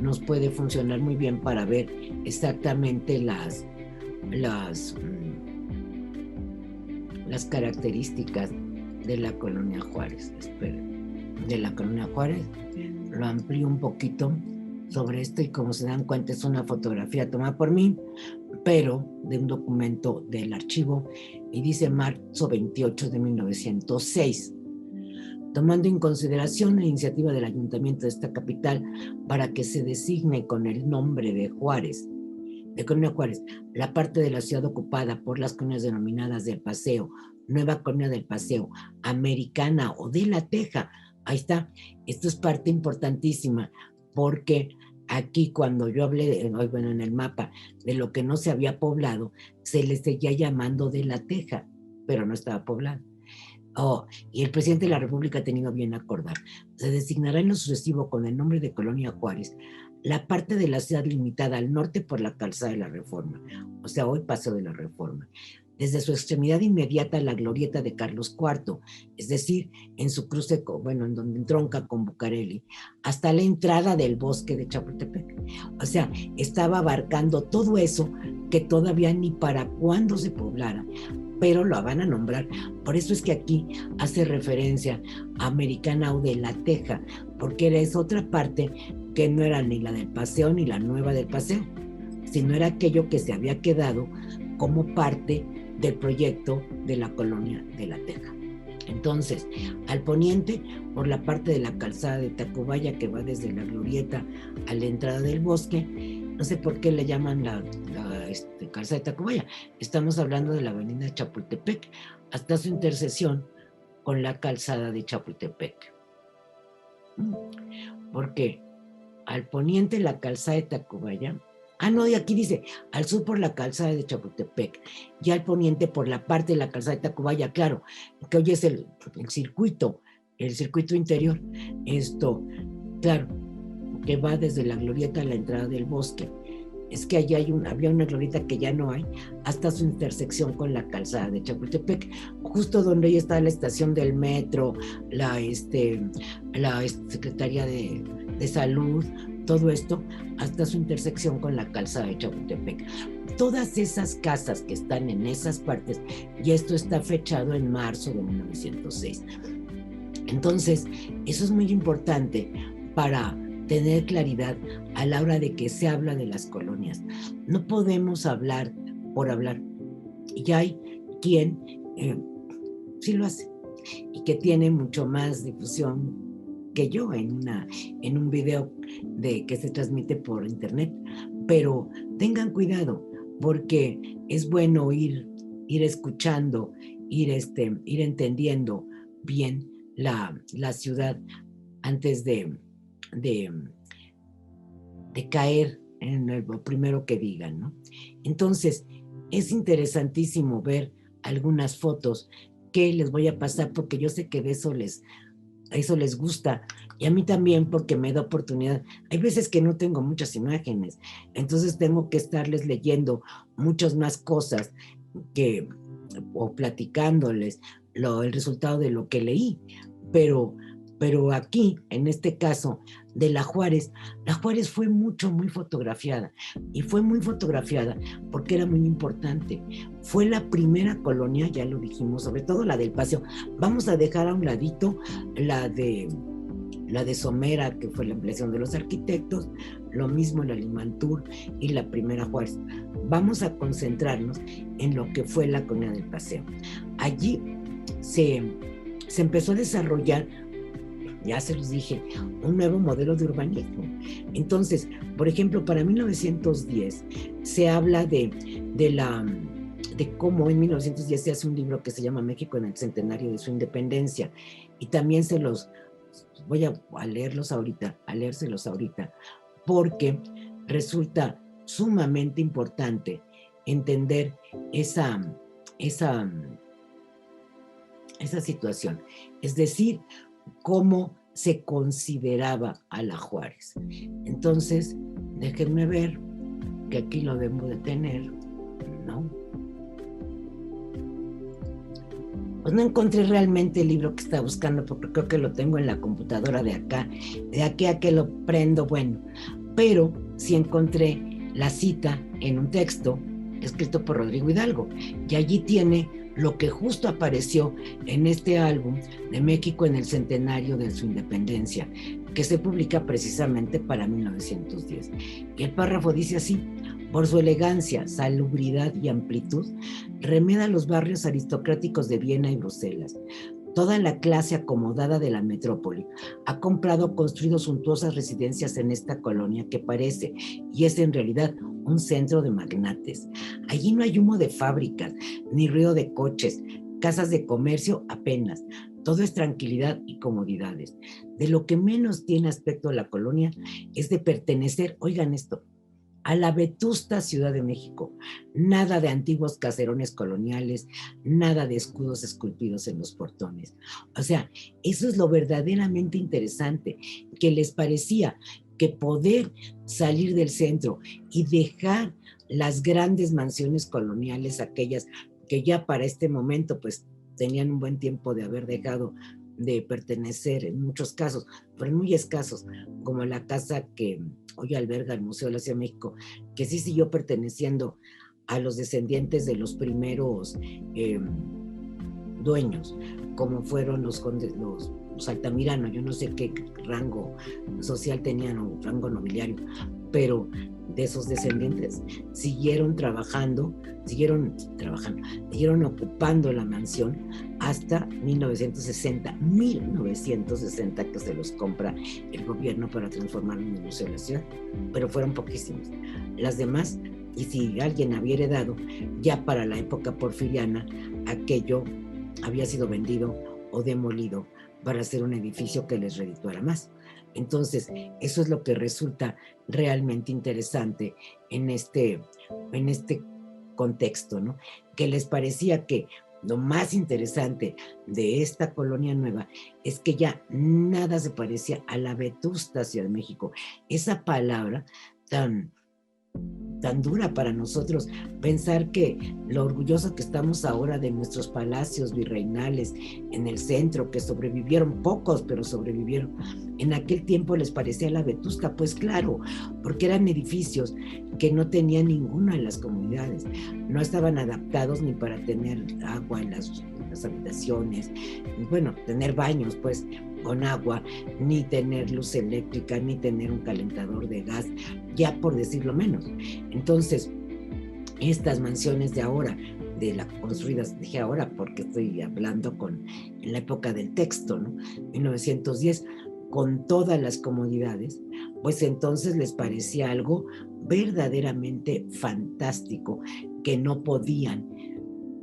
nos puede funcionar muy bien para ver exactamente las características de la Colonia Juárez. Esperen, de la Colonia Juárez, lo amplío un poquito sobre esto y como se dan cuenta es una fotografía tomada por mí, pero de un documento del archivo y dice marzo 28 de 1906. Tomando en consideración la iniciativa del ayuntamiento de esta capital para que se designe con el nombre de Juárez, de Colonia Juárez, la parte de la ciudad ocupada por las colonias denominadas del Paseo, Nueva Colonia del Paseo, Americana o de La Teja. Ahí está. Esto es parte importantísima porque aquí cuando yo hablé, bueno, en el mapa, de lo que no se había poblado, se le seguía llamando de La Teja, pero no estaba poblado. Y el presidente de la República ha tenido bien acordar. Se designará en lo sucesivo con el nombre de Colonia Juárez la parte de la ciudad limitada al norte por la calzada de la Reforma, o sea, hoy Paseo de la Reforma, desde su extremidad inmediata a la glorieta de Carlos IV, es decir, en su cruce, en donde entronca con Bucareli, hasta la entrada del bosque de Chapultepec. O sea, estaba abarcando todo eso que todavía ni para cuándo se poblara, pero lo van a nombrar. Por eso es que aquí hace referencia a Americana o de La Teja, porque es otra parte que no era ni la del Paseo ni la Nueva del Paseo, sino era aquello que se había quedado como parte del proyecto de la colonia de La Teja. Entonces, al poniente, por la parte de la calzada de Tacubaya, que va desde la glorieta a la entrada del bosque, no sé por qué le llaman la calzada de Tacubaya. Estamos hablando de la avenida Chapultepec, hasta su intersección con la calzada de Chapultepec. ¿Por qué? al poniente la calzada de Tacubaya. Ah, no, y aquí dice, al sur por la calzada de Chapultepec, y al poniente por la parte de la calzada de Tacubaya, claro, que hoy es el circuito interior. Esto, claro, que va desde la glorieta a la entrada del bosque. Es que allí había una glorieta que ya no hay, hasta su intersección con la calzada de Chapultepec, justo donde ahí está la estación del metro, la Secretaría de Salud, todo esto, hasta su intersección con la calzada de Chapultepec. Todas esas casas que están en esas partes, y esto está fechado en marzo de 1906. Entonces, eso es muy importante para tener claridad a la hora de que se habla de las colonias. No podemos hablar por hablar. Y hay quien sí lo hace y que tiene mucho más difusión que yo en un video que se transmite por internet. Pero tengan cuidado, porque es bueno ir escuchando, ir entendiendo bien la ciudad antes de caer en lo primero que digan, ¿no? Entonces, es interesantísimo ver algunas fotos que les voy a pasar, porque yo sé que de eso les gusta, y a mí también, porque me da oportunidad. Hay veces que no tengo muchas imágenes, entonces tengo que estarles leyendo muchas más cosas o platicándoles el resultado de lo que leí, pero aquí, en este caso de la Juárez fue muy fotografiada, y fue muy fotografiada porque era muy importante. Fue la primera colonia, ya lo dijimos, sobre todo la del Paseo. Vamos a dejar a un ladito la de Somera, que fue la ampliación de los arquitectos, lo mismo la Limantur y la primera Juárez. Vamos a concentrarnos en lo que fue la colonia del Paseo. Allí se empezó a desarrollar, ya se los dije, un nuevo modelo de urbanismo. Entonces, por ejemplo, para 1910 se habla de cómo en 1910 se hace un libro que se llama México en el centenario de su independencia, y también se los voy a leérselos ahorita, porque resulta sumamente importante entender esa situación, es decir, cómo se consideraba a la Juárez. Entonces, déjenme ver, que aquí lo debo de tener, ¿no? Pues no encontré realmente el libro que estaba buscando, porque creo que lo tengo en la computadora de acá. De aquí a que lo prendo, bueno. Pero sí encontré la cita en un texto escrito por Rodrigo Hidalgo, y allí tiene lo que justo apareció en este álbum de México en el centenario de su independencia, que se publica precisamente para 1910. Y el párrafo dice así: por su elegancia, salubridad y amplitud, remeda los barrios aristocráticos de Viena y Bruselas. Toda la clase acomodada de la metrópoli ha comprado o construido suntuosas residencias en esta colonia que parece, y es en realidad, un centro de magnates. Allí no hay humo de fábricas, ni ruido de coches, casas de comercio apenas. Todo es tranquilidad y comodidades. De lo que menos tiene aspecto la colonia es de pertenecer, oigan esto, a la vetusta Ciudad de México. Nada de antiguos caserones coloniales, nada de escudos esculpidos en los portones. O sea, eso es lo verdaderamente interesante, que les parecía que poder salir del centro y dejar las grandes mansiones coloniales, aquellas que ya para este momento pues tenían un buen tiempo de haber dejado de pertenecer, en muchos casos, pero en muy escasos, como la casa que hoy alberga el Museo de la Ciudad de México, que sí siguió perteneciendo a los descendientes de los primeros dueños, como fueron los Altamirano. Yo no sé qué rango social tenían o rango nobiliario, pero de esos descendientes siguieron ocupando la mansión hasta 1960, que se los compra el gobierno para transformarlo en el Museo de la Ciudad, pero fueron poquísimos. Las demás, y si alguien había heredado, ya para la época porfiriana, aquello había sido vendido o demolido para hacer un edificio que les redituara más. Entonces, eso es lo que resulta realmente interesante en en este contexto, ¿no? Que les parecía que lo más interesante de esta colonia nueva es que ya nada se parecía a la vetusta Ciudad de México. Esa palabra tan tan dura para nosotros pensar que lo orgulloso que estamos ahora de nuestros palacios virreinales en el centro, que sobrevivieron pocos, pero sobrevivieron. En aquel tiempo les parecía la vetusta, pues claro, porque eran edificios que no tenían ninguna de las comunidades, no estaban adaptados ni para tener agua en las habitaciones, y bueno, tener baños, pues con agua, ni tener luz eléctrica, ni tener un calentador de gas, ya por decirlo menos. Entonces, estas mansiones de ahora, de la construidas, dije ahora porque estoy hablando en la época del texto, ¿no? 1910, con todas las comodidades, pues entonces les parecía algo verdaderamente fantástico que no podían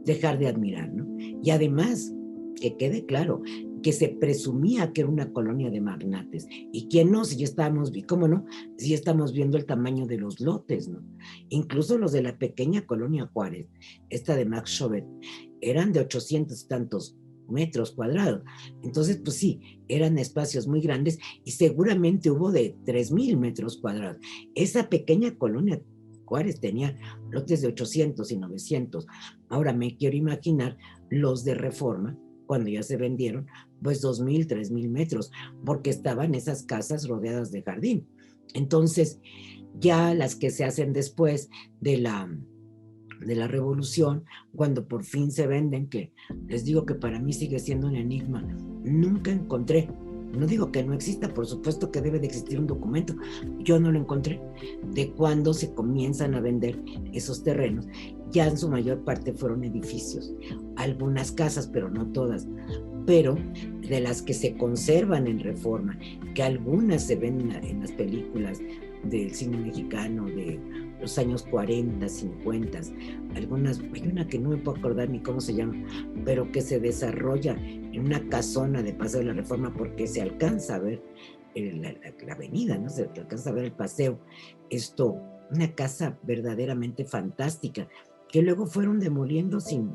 dejar de admirar, ¿no? Y además, que quede claro, que se presumía que era una colonia de magnates. ¿Y quién no? Si ya estábamos, ¿cómo no? Si ya estamos viendo el tamaño de los lotes, ¿no? Incluso los de la pequeña colonia Juárez, esta de Max Chauvet, eran de 800 y tantos metros cuadrados. Entonces, pues sí, eran espacios muy grandes y seguramente hubo de 3,000 metros cuadrados. Esa pequeña colonia Juárez tenía lotes de 800 y 900. Ahora me quiero imaginar los de Reforma, cuando ya se vendieron, pues 2,000, 3,000 metros, porque estaban esas casas rodeadas de jardín. Entonces, ya las que se hacen después de de la revolución, cuando por fin se venden, que les digo que para mí sigue siendo un enigma, nunca encontré, no digo que no exista, por supuesto que debe de existir un documento, yo no lo encontré, de cuando se comienzan a vender esos terrenos. Ya en su mayor parte fueron edificios, algunas casas, pero no todas, pero de las que se conservan en Reforma, que algunas se ven en las películas del cine mexicano de los años 40, 50, algunas, hay una que no me puedo acordar ni cómo se llama, pero que se desarrolla en una casona de Paseo de la Reforma porque se alcanza a ver la avenida, ¿no? Se alcanza a ver el paseo. Esto, una casa verdaderamente fantástica, que luego fueron demoliendo sin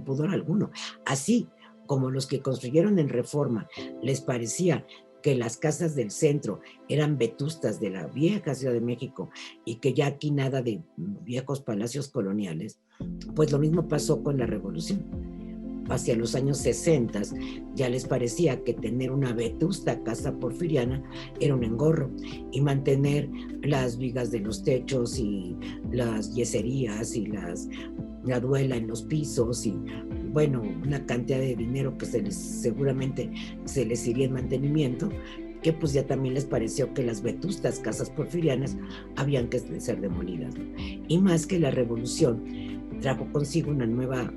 pudor alguno. Así como los que construyeron en Reforma les parecía que las casas del centro eran vetustas de la vieja Ciudad de México y que ya aquí nada de viejos palacios coloniales, pues lo mismo pasó con la Revolución. Hacia los años 60 ya les parecía que tener una vetusta casa porfiriana era un engorro y mantener las vigas de los techos y las yeserías y la duela en los pisos y bueno, una cantidad de dinero que seguramente se les iría en mantenimiento, que pues ya también les pareció que las vetustas casas porfirianas habían que ser demolidas, ¿no? Y más que la revolución trajo consigo una nueva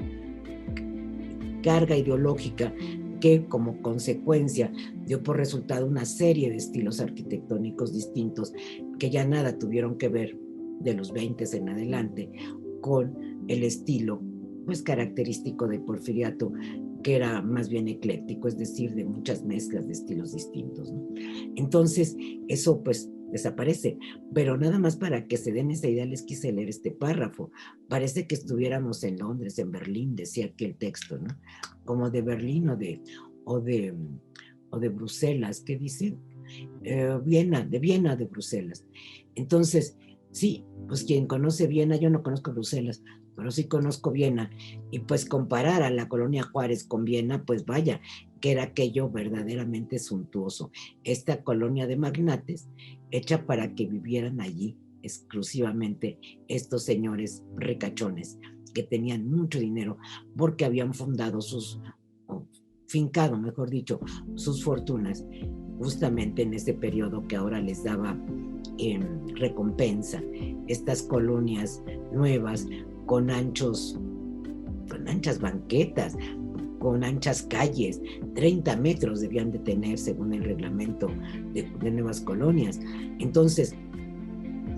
carga ideológica que como consecuencia dio por resultado una serie de estilos arquitectónicos distintos que ya nada tuvieron que ver de los 20 en adelante con el estilo pues característico del porfiriato, que era más bien ecléctico, es decir, de muchas mezclas de estilos distintos, ¿no? Entonces, eso pues desaparece, pero nada más para que se den esa idea les quise leer este párrafo. Parece que estuviéramos en Londres, en Berlín, decía aquí el texto, ¿no? Como de Berlín o de, o de Bruselas, ¿qué dice? Viena, de Bruselas. Entonces, sí, pues quien conoce Viena, yo no conozco Bruselas, pero sí conozco Viena, y pues comparar a la colonia Juárez con Viena, pues vaya, que era aquello verdaderamente suntuoso. Esta colonia de magnates, hecha para que vivieran allí exclusivamente estos señores ricachones, que tenían mucho dinero, porque habían fundado o fincado, mejor dicho, sus fortunas, justamente en ese periodo que ahora les daba recompensa, estas colonias nuevas con anchas banquetas, con anchas calles, 30 metros debían de tener según el reglamento de nuevas colonias. Entonces,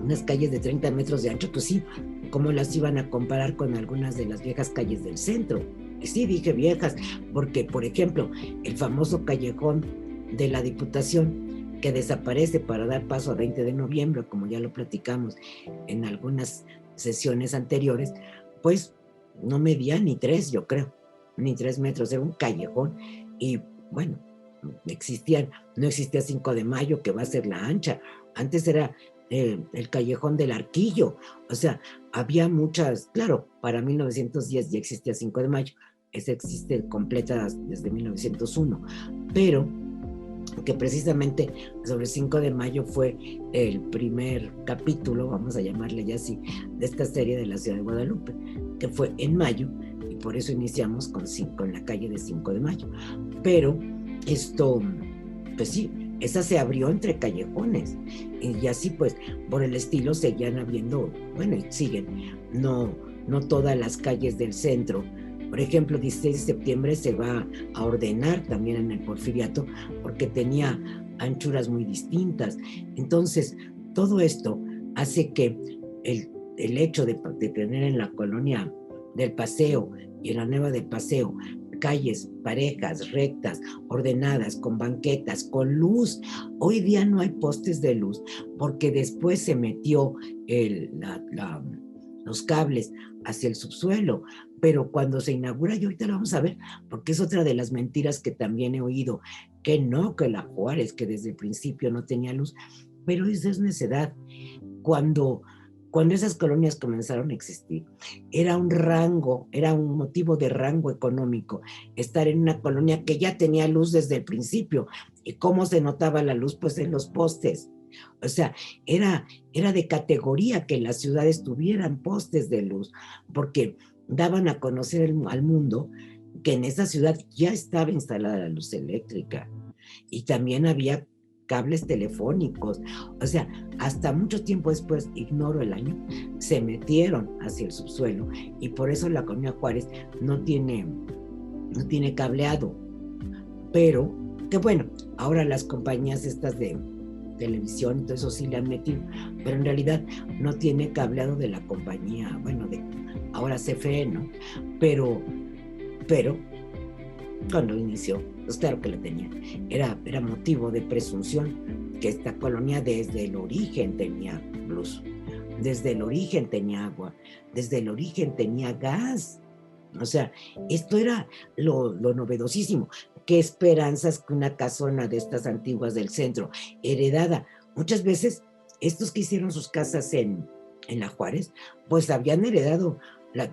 unas calles de 30 metros de ancho, pues sí, ¿cómo las iban a comparar con algunas de las viejas calles del centro? Y sí, dije viejas, porque, por ejemplo, el famoso callejón de la Diputación, que desaparece para dar paso a 20 de noviembre, como ya lo platicamos en algunas sesiones anteriores, pues no medía ni 3, yo creo, ni 3 metros, era un callejón. Y bueno, no existía 5 de Mayo, que va a ser la ancha. Antes era el callejón del Arquillo. O sea, había muchas, claro, para 1910 ya existía 5 de Mayo, esa existe completa desde 1901, pero que precisamente sobre 5 de Mayo fue el primer capítulo, vamos a llamarle ya así, de esta serie de la ciudad de Guadalupe, que fue en mayo, y por eso iniciamos con la calle de 5 de Mayo. Pero esto, pues sí, esa se abrió entre callejones, y así pues, por el estilo seguían habiendo, bueno, y siguen, no todas las calles del centro. Por ejemplo, 16 de septiembre se va a ordenar también en el Porfiriato porque tenía anchuras muy distintas. Entonces, todo esto hace que el hecho de tener en la colonia del Paseo y en la nueva del Paseo calles parejas, rectas, ordenadas, con banquetas, con luz. Hoy día no hay postes de luz porque después se metió los cables hacia el subsuelo, pero cuando se inaugura, y ahorita lo vamos a ver, porque es otra de las mentiras que también he oído, que no, que la Juárez, que desde el principio no tenía luz, pero eso es necedad. Cuando esas colonias comenzaron a existir, era un rango, era un motivo de rango económico, estar en una colonia que ya tenía luz desde el principio. ¿Y cómo se notaba la luz? Pues en los postes. O sea, era de categoría que las ciudades tuvieran postes de luz, porque daban a conocer al mundo que en esa ciudad ya estaba instalada la luz eléctrica y también había cables telefónicos. O sea, hasta mucho tiempo después, ignoro el año, se metieron hacia el subsuelo y por eso la colonia Juárez no tiene cableado. Pero, que bueno, ahora las compañías estas de televisión, todo eso sí le han metido, pero en realidad no tiene cableado de la compañía, bueno, de ahora CFE, ¿no? Pero cuando inició, pues claro que lo tenía. Era motivo de presunción que esta colonia desde el origen tenía luz, desde el origen tenía agua, desde el origen tenía gas. O sea, esto era lo novedosísimo. Qué esperanzas que una casona de estas antiguas del centro, heredada. Muchas veces, estos que hicieron sus casas en la Juárez, pues habían heredado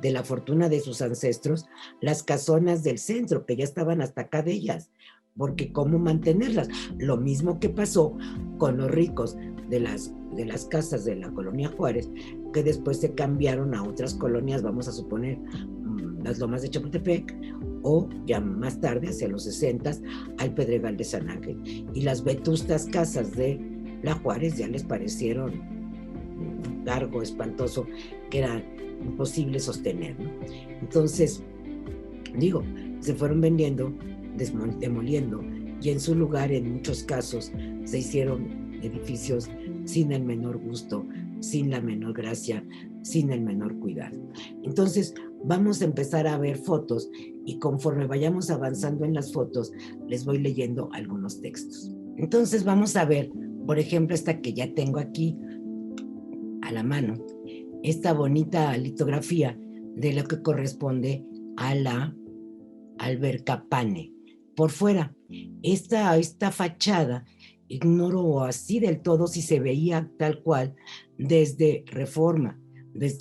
de la fortuna de sus ancestros las casonas del centro, que ya estaban hasta acá de ellas, porque cómo mantenerlas. Lo mismo que pasó con los ricos de las casas de la colonia Juárez, que después se cambiaron a otras colonias, vamos a suponer, las Lomas de Chapultepec, o ya más tarde, hacia los 60, al Pedregal de San Ángel. Y las vetustas casas de la Juárez ya les parecieron un cargo espantoso que era imposible sostener, ¿no? Entonces, digo, se fueron vendiendo, demoliendo, y en su lugar, en muchos casos, se hicieron edificios sin el menor gusto, sin la menor gracia, sin el menor cuidado. Entonces, vamos a empezar a ver fotos y conforme vayamos avanzando en las fotos, les voy leyendo algunos textos. Entonces, vamos a ver, por ejemplo, esta que ya tengo aquí a la mano, esta bonita litografía de lo que corresponde a la Alberca Pane. Por fuera, esta fachada, ignoro así del todo si se veía tal cual desde Reforma.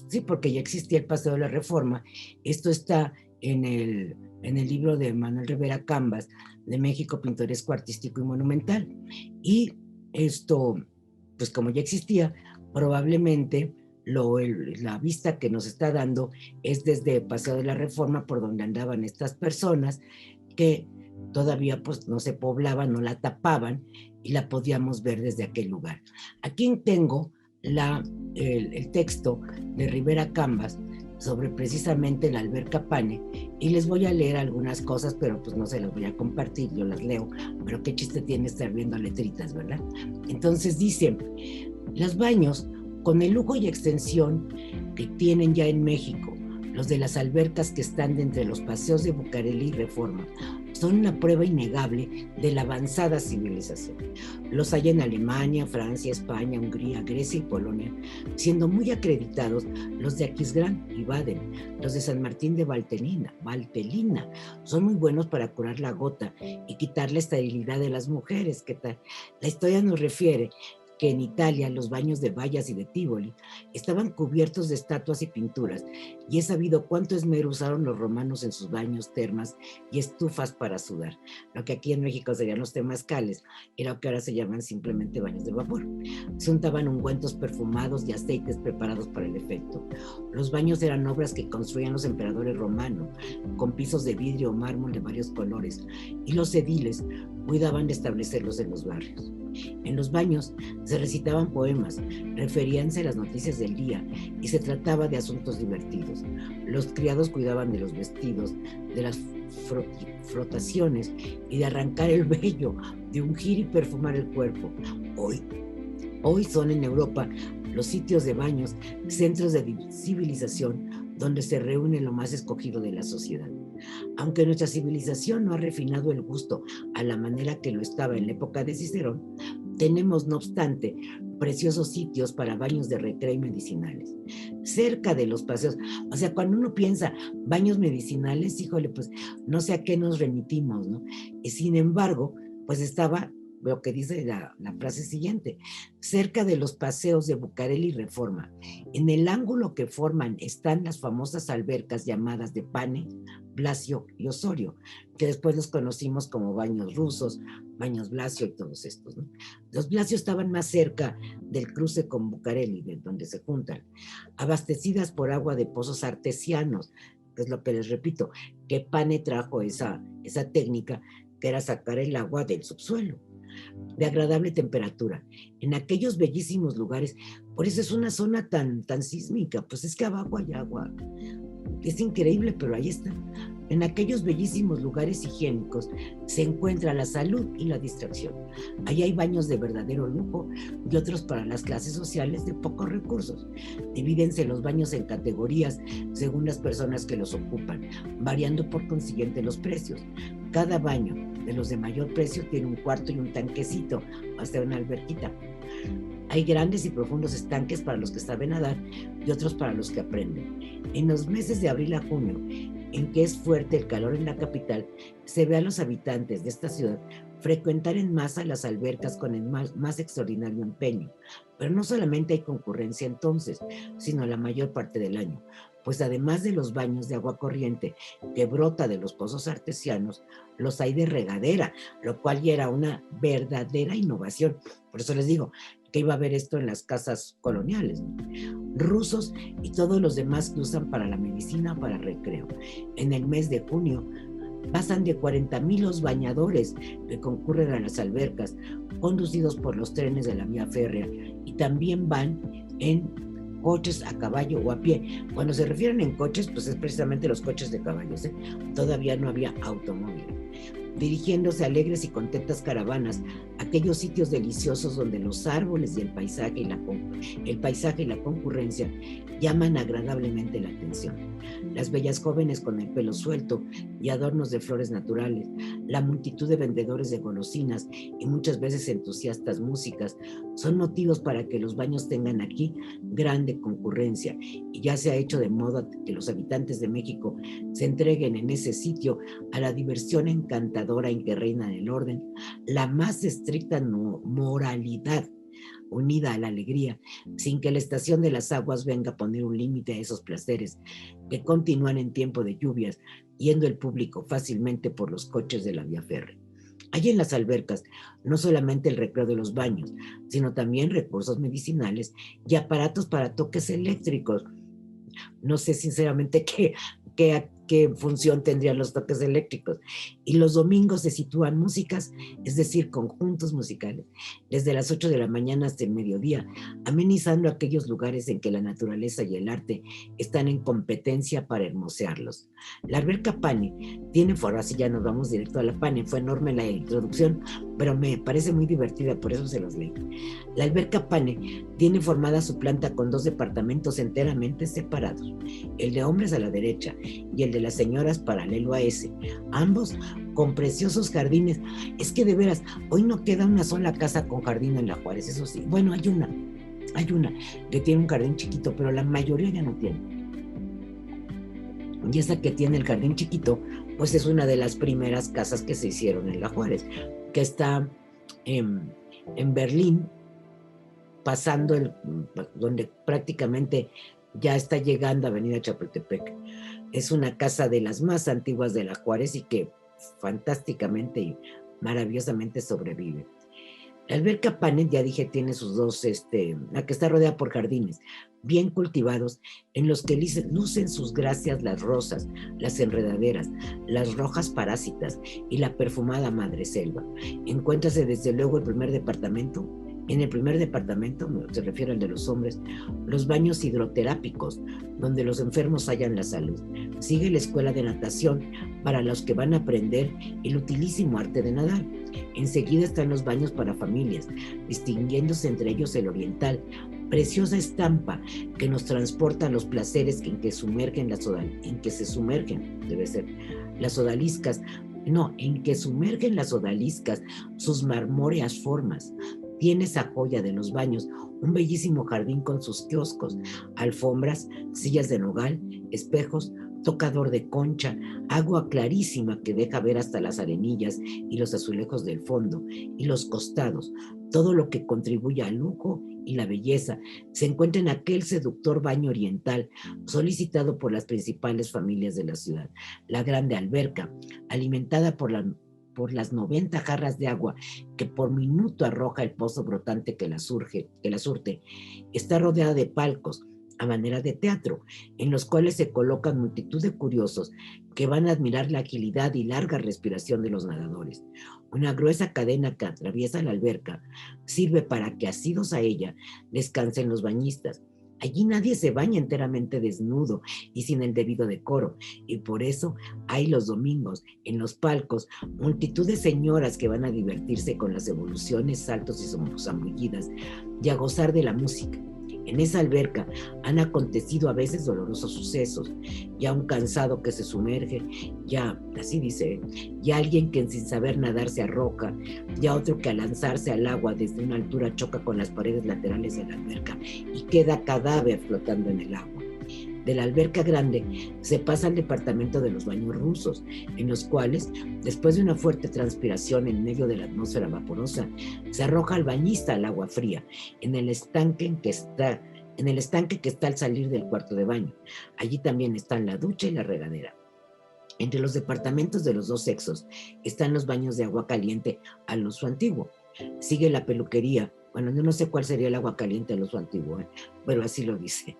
Sí, porque ya existía el Paseo de la Reforma. Esto está en el libro de Manuel Rivera Cambas, de México Pintoresco, Artístico y Monumental. Y esto, pues como ya existía, probablemente la vista que nos está dando es desde el Paseo de la Reforma, por donde andaban estas personas que todavía pues no se poblaban, no la tapaban, y la podíamos ver desde aquel lugar. Aquí tengo el texto de Rivera Cambas sobre precisamente la Alberca Pane, y les voy a leer algunas cosas, pero pues no se las voy a compartir, yo las leo, pero qué chiste tiene estar viendo letritas, ¿verdad? Entonces dice: los baños, con el lujo y extensión que tienen ya en México los de las albercas que están de entre los paseos de Bucareli y Reforma, son una prueba innegable de la avanzada civilización. Los hay en Alemania, Francia, España, Hungría, Grecia y Polonia, siendo muy acreditados los de Aquisgrán y Baden, los de San Martín de Valtelina. Son muy buenos para curar la gota y quitar la esterilidad de las mujeres. ¿Qué tal? La historia nos refiere que en Italia los baños de Bayas y de Tívoli estaban cubiertos de estatuas y pinturas, y es sabido cuánto esmero usaron los romanos en sus baños, termas y estufas para sudar, lo que aquí en México serían los temazcales, y lo que ahora se llaman simplemente baños de vapor. Se untaban ungüentos perfumados y aceites preparados para el efecto. Los baños eran obras que construían los emperadores romanos, con pisos de vidrio o mármol de varios colores, y los ediles cuidaban de establecerlos en los barrios. En los baños se recitaban poemas, referíanse a las noticias del día y se trataba de asuntos divertidos. Los criados cuidaban de los vestidos, de las frotaciones y de arrancar el vello, de ungir y perfumar el cuerpo. Hoy son en Europa los sitios de baños, centros de civilización donde se reúne lo más escogido de la sociedad. Aunque nuestra civilización no ha refinado el gusto a la manera que lo estaba en la época de Cicerón, tenemos, no obstante, preciosos sitios para baños de recreo y medicinales. Cerca de los paseos, o sea, cuando uno piensa baños medicinales, híjole, pues no sé a qué nos remitimos, ¿no? Y sin embargo, pues estaba lo que dice la frase siguiente: cerca de los paseos de Bucareli y Reforma, en el ángulo que forman están las famosas albercas llamadas de Pane, Blasio y Osorio, que después los conocimos como baños rusos, baños Blasio y todos estos, ¿no? Los Blasio estaban más cerca del cruce con Bucareli, de donde se juntan, abastecidas por agua de pozos artesianos, que es lo que les repito, que Pane trajo esa técnica, que era sacar el agua del subsuelo, de agradable temperatura, en aquellos bellísimos lugares. Por eso es una zona tan sísmica, pues es que abajo hay agua. Es increíble, pero ahí está. En aquellos bellísimos lugares higiénicos se encuentra la salud y la distracción. Ahí hay baños de verdadero lujo y otros para las clases sociales de pocos recursos. Divídense los baños en categorías según las personas que los ocupan, variando por consiguiente los precios. Cada baño de los de mayor precio tiene un cuarto y un tanquecito, hasta una alberquita. Hay grandes y profundos estanques para los que saben nadar y otros para los que aprenden. En los meses de abril a junio, en que es fuerte el calor en la capital, se ve a los habitantes de esta ciudad frecuentar en masa las albercas con el más extraordinario empeño. Pero no solamente hay concurrencia entonces, sino la mayor parte del año, pues además de los baños de agua corriente que brota de los pozos artesianos, los hay de regadera, lo cual ya era una verdadera innovación. Por eso les digo que iba a haber esto en las casas coloniales, ¿no? Rusos y todos los demás que usan para la medicina o para recreo. En el mes de junio pasan de 40,000 los bañadores que concurren a las albercas, conducidos por los trenes de la vía férrea, y también van en coches a caballo o a pie. Cuando se refieren en coches, pues es precisamente los coches de caballos, ¿eh? Todavía no había automóvil. Dirigiéndose alegres y contentas caravanas a aquellos sitios deliciosos donde los árboles y el paisaje y la concurrencia llaman agradablemente la atención. Las bellas jóvenes con el pelo suelto y adornos de flores naturales, la multitud de vendedores de golosinas y muchas veces entusiastas músicas son motivos para que los baños tengan aquí grande concurrencia, y ya se ha hecho de modo que los habitantes de México se entreguen en ese sitio a la diversión encantadora en que reina el orden, la más estricta moralidad unida a la alegría, sin que la estación de las aguas venga a poner un límite a esos placeres que continúan en tiempo de lluvias, yendo el público fácilmente por los coches de la vía férrea. Hay en las albercas no solamente el recreo de los baños, sino también recursos medicinales y aparatos para toques eléctricos. No sé sinceramente qué función tendrían los toques eléctricos. Y los domingos se sitúan músicas, es decir, conjuntos musicales, desde las 8 de la mañana hasta el mediodía, amenizando aquellos lugares en que la naturaleza y el arte están en competencia para hermosearlos. La alberca Pane tiene, ahora sí ya nos vamos directo a la Pane, fue enorme la introducción, pero me parece muy divertida, por eso se los leí. La alberca Pane tiene formada su planta con 2 departamentos enteramente separados, el de hombres a la derecha y el de las señoras paralelo a ese, ambos con preciosos jardines. Es que de veras, hoy no queda una sola casa con jardín en la Juárez, eso sí. Bueno, hay una que tiene un jardín chiquito, pero la mayoría ya no tiene. Y esa que tiene el jardín chiquito, pues es una de las primeras casas que se hicieron en la Juárez, que está en Berlín, pasando donde prácticamente ya está llegando a Avenida Chapultepec. Es una casa de las más antiguas de la Juárez y que fantásticamente y maravillosamente sobrevive. La alberca Panet, ya dije, tiene sus dos, la que está rodeada por jardines bien cultivados, en los que lucen sus gracias las rosas, las enredaderas, las rojas parásitas y la perfumada madreselva. Encuéntrase desde luego el primer departamento. En el primer departamento, se refiere al de los hombres, los baños hidroterápicos, donde los enfermos hallan la salud. Sigue la escuela de natación para los que van a aprender el utilísimo arte de nadar. Enseguida están los baños para familias, distinguiéndose entre ellos el oriental, preciosa estampa que nos transporta a los placeres en que se sumergen las odaliscas, sus marmóreas formas. Tiene esa joya de los baños, un bellísimo jardín con sus kioscos, alfombras, sillas de nogal, espejos, tocador de concha, agua clarísima que deja ver hasta las arenillas y los azulejos del fondo y los costados. Todo lo que contribuye al lujo y la belleza se encuentra en aquel seductor baño oriental solicitado por las principales familias de la ciudad. La grande alberca, alimentada por las 90 jarras de agua que por minuto arroja el pozo brotante que la surte, está rodeada de palcos a manera de teatro, en los cuales se colocan multitud de curiosos que van a admirar la agilidad y larga respiración de los nadadores. Una gruesa cadena que atraviesa la alberca sirve para que, asidos a ella, descansen los bañistas. Allí nadie se baña enteramente desnudo y sin el debido decoro, y por eso hay los domingos, en los palcos, multitud de señoras que van a divertirse con las evoluciones, saltos y zambullidas, y a gozar de la música. En esa alberca han acontecido a veces dolorosos sucesos, ya un cansado que se sumerge, ya, así dice, ya alguien que sin saber nadar se arroja, ya otro que al lanzarse al agua desde una altura choca con las paredes laterales de la alberca y queda cadáver flotando en el agua. De la alberca grande se pasa al departamento de los baños rusos, en los cuales, después de una fuerte transpiración en medio de la atmósfera vaporosa, se arroja al bañista al agua fría, en el estanque que está al salir del cuarto de baño. Allí también están la ducha y la regadera. Entre los departamentos de los dos sexos están los baños de agua caliente al uso antiguo. Sigue la peluquería. Bueno, yo no sé cuál sería el agua caliente al uso antiguo, pero así lo dice.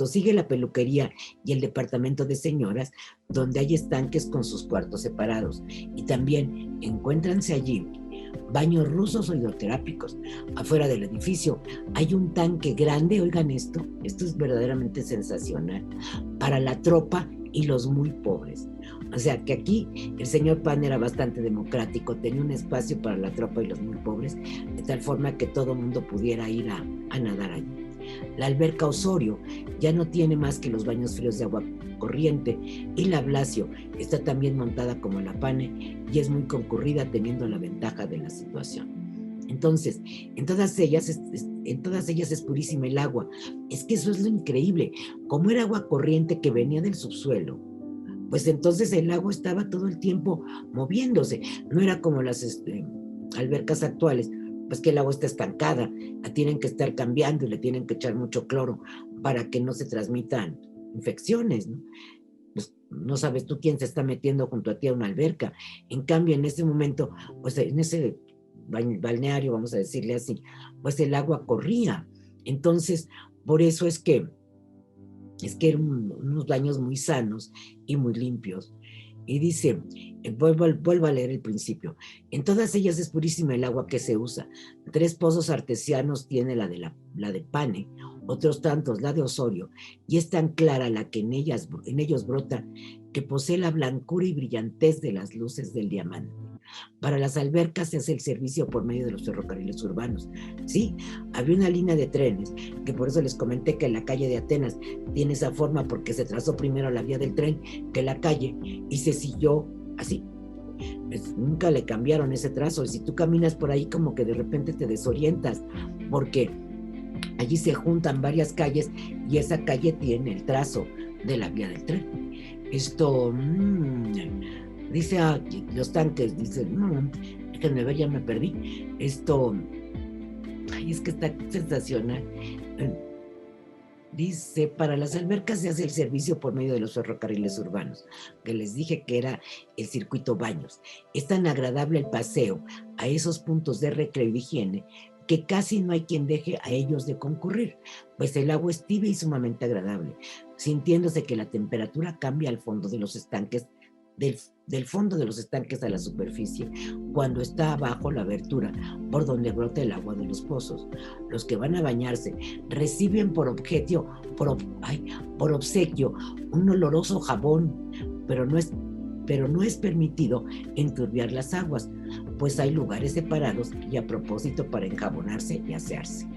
Sigue la peluquería y el departamento de señoras, donde hay estanques con sus cuartos separados. Y también encuéntranse allí baños rusos o hidroterápicos. Afuera del edificio hay un tanque grande, oigan esto es verdaderamente sensacional, para la tropa y los muy pobres. O sea que aquí el señor Pan era bastante democrático, tenía un espacio para la tropa y los muy pobres, de tal forma que todo el mundo pudiera ir a nadar allí. La alberca Osorio ya no tiene más que los baños fríos de agua corriente, y la Blasio está también montada como la Pane y es muy concurrida, teniendo la ventaja de la situación. Entonces, en todas ellas es purísima el agua. Es que eso es lo increíble. Como era agua corriente que venía del subsuelo, pues entonces el agua estaba todo el tiempo moviéndose. No era como las albercas actuales, pues que el agua está estancada, la tienen que estar cambiando y le tienen que echar mucho cloro para que no se transmitan infecciones, ¿no? Pues no sabes tú quién se está metiendo junto a ti a una alberca. En cambio, en ese momento, pues en ese balneario, vamos a decirle así, pues el agua corría. Entonces, por eso es que eran unos baños muy sanos y muy limpios. Y dice, vuelvo a leer el principio, en todas ellas es purísima el agua que se usa. 3 pozos artesianos tiene la de Pane, otros tantos la de Osorio, y es tan clara la que en ellos brota, que posee la blancura y brillantez de las luces del diamante. Para las albercas se hace el servicio por medio de los ferrocarriles urbanos. Sí, había una línea de trenes, que por eso les comenté que la calle de Atenas tiene esa forma porque se trazó primero la vía del tren que la calle y se siguió así. Pues nunca le cambiaron ese trazo y si tú caminas por ahí como que de repente te desorientas porque allí se juntan varias calles y esa calle tiene el trazo de la vía del tren. Esto, dice los tanques, dice, no, déjenme ver, ya me perdí. Esto, ay, es que está sensacional. Dice, para las albercas se hace el servicio por medio de los ferrocarriles urbanos, que les dije que era el circuito baños. Es tan agradable el paseo a esos puntos de recreo y de higiene que casi no hay quien deje a ellos de concurrir, pues el agua es tibia y sumamente agradable, sintiéndose que la temperatura cambia al fondo de los estanques, del fondo de los estanques a la superficie, cuando está abajo la abertura por donde brota el agua de los pozos. Los que van a bañarse reciben por obsequio un oloroso jabón, pero no es permitido enturbiar las aguas, pues hay lugares separados y a propósito para enjabonarse y asearse.